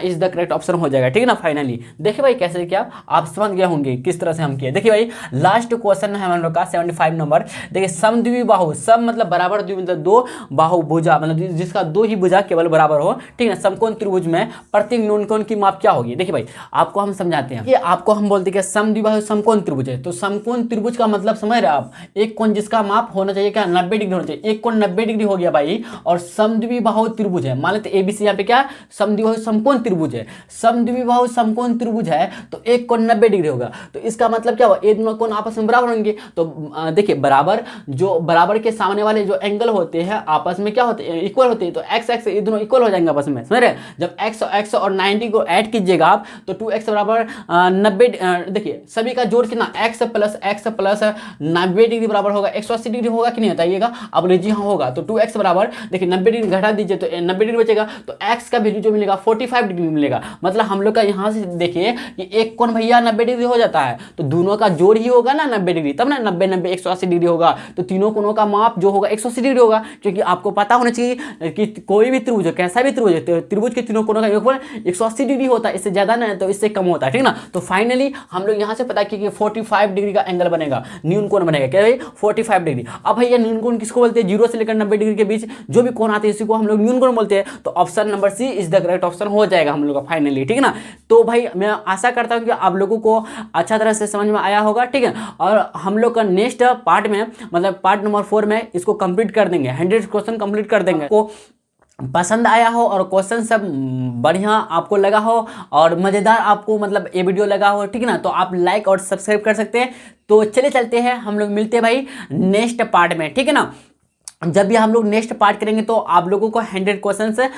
is the correct option हो जाएगा, ठीक है ना। फाइनली देखिए भाई कैसे क्या आप समझ गए होंगे किस तरह से हम किए। देखिए भाई लास्ट क्वेश्चन है हम लोग का 75 नंबर। देखिए समद्विबाहु, सम मतलब बराबर, द्वि मतलब दो, बाहु भुजा मतलब जिसका दो ही भुजा केवल बराबर हो, ठीक है ना। समकोण त्रिभुज में प्रत्येक न्यूनकोण की माप क्या होगी। देखिए भाई आपको हम समझाते हैं, ये आपको हम बोलते हैं समद्विबाहु समकोण त्रिभुज है। तो समकोण त्रिभुज का मतलब समझ रहे आप, एक कोण जिसका माप होना चाहिए क्या 90 डिग्री होना चाहिए, एक कोण 90 डिग्री हो गया भाई, और समद्विबाहु त्रिभुज है, मान लेते ABC यहाँ पे क्या समद्विबाहु समकोण त्रिभुज है, समद्विबाहु समकोण त्रिभुज है, तो एक कोण 90 डिग्री होगा। तो इसका मतलब क्या हुआ, ये दोनों कोण आपस में बराबर होंगे। तो देखिए बराबर, जो बराबर के सामने वाले जो एंगल होते हैं आपस में क्या होते हैं, इक्वल होते हैं। तो x x ये दोनों इक्वल हो जाएंगे आपस में, समझ रहे। जब x और 90 को ऐड कीजिएगा आप, तो 2x बराबर 90, देखिए सभी का जोड़ कितना x प्लस 90 डिग्री बराबर होगा 180 डिग्री होगा कि नहीं बताइएगा। अब बोले जी हाँ होगा। तो 2x बराबर देखिए 90 डिग्री घटा दीजिए तो 90 डिग्री बचेगा, तो x का वैल्यू जो मिलेगा 45 डिग्री मिलेगा। मतलब हम लोग का यहाँ से देखिए कि एक कोण भैया 90 डिग्री हो जाता है, तो दोनों का जोड़ ही होगा ना 90 डिग्री, तब ना 90 90 180 डिग्री होगा। तो तीनों कोणों का माप जो होगा 180 डिग्री होगा, क्योंकि आपको पता होना चाहिए कि कोई भी त्रिभुज कैसा भी त्रिभुज है, त्रिभुज के तीनों कोणों का योगफल 180 डिग्री होता है, इससे ज्यादा ना तो इससे कम होता है, ठीक ना। तो फाइनली हम लोग यहाँ से पता किया कि 45 डिग्री का एंगल बनेगा, न्यून कोण बनेगा क्या भाई 45 डिग्री। अब भैया न्यून कोण किसको बोलते हैं, 0 से लेकर 90 डिग्री के बीच जो भी कोण आते हैं इसी को हम लोग न्यून कोण बोलते हैं। तो option number C is the correct option हो जाएगा हम लोग का फाइनली, ठीक है ना। तो भाई मैं आशा करता हूँ कि आप लोगों को अच्छा तरह से समझ में आया होगा, ठीक है। और हम लोग का नेक्स्ट पार्ट में मतलब पार्ट नंबर 4 में इसको कंप्लीट कर देंगे, 100 क्वेश्चन कंप्लीट कर देंगे। आपको पसंद आया हो और क्वेश्चन सब बढ़िया आपको लगा हो और मज़ेदार आपको मतलब ये वीडियो लगा हो, ठीक है ना, तो आप लाइक और सब्सक्राइब कर सकते हैं। तो चले चलते हैं, हम लोग मिलते हैं भाई नेक्स्ट पार्ट में, ठीक है ना। जब भी हम लोग नेक्स्ट पार्ट करेंगे तो आप लोगों को 100 क्वेश्चन से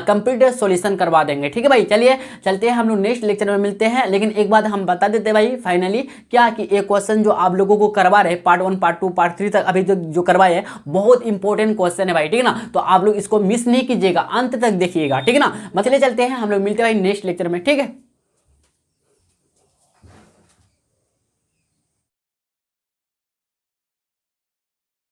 कंप्लीट सॉल्यूशन करवा देंगे। ठीक है भाई, चलिए चलते हैं, हम लोग नेक्स्ट लेक्चर में मिलते हैं। लेकिन एक बात हम बता देते हैं भाई फाइनली, क्या कि एक क्वेश्चन जो आप लोगों को करवा रहे पार्ट 1 पार्ट 2 पार्ट 3 तक अभी जो करवाए हैं, बहुत इंपॉर्टेंट क्वेश्चन है भाई। ठीक है ना, तो आप लोग इसको मिस नहीं कीजिएगा, अंत तक देखिएगा। ठीक है ना, चलिए चलते हैं, हम लोग मिलते हैं भाई नेक्स्ट लेक्चर में। ठीक है।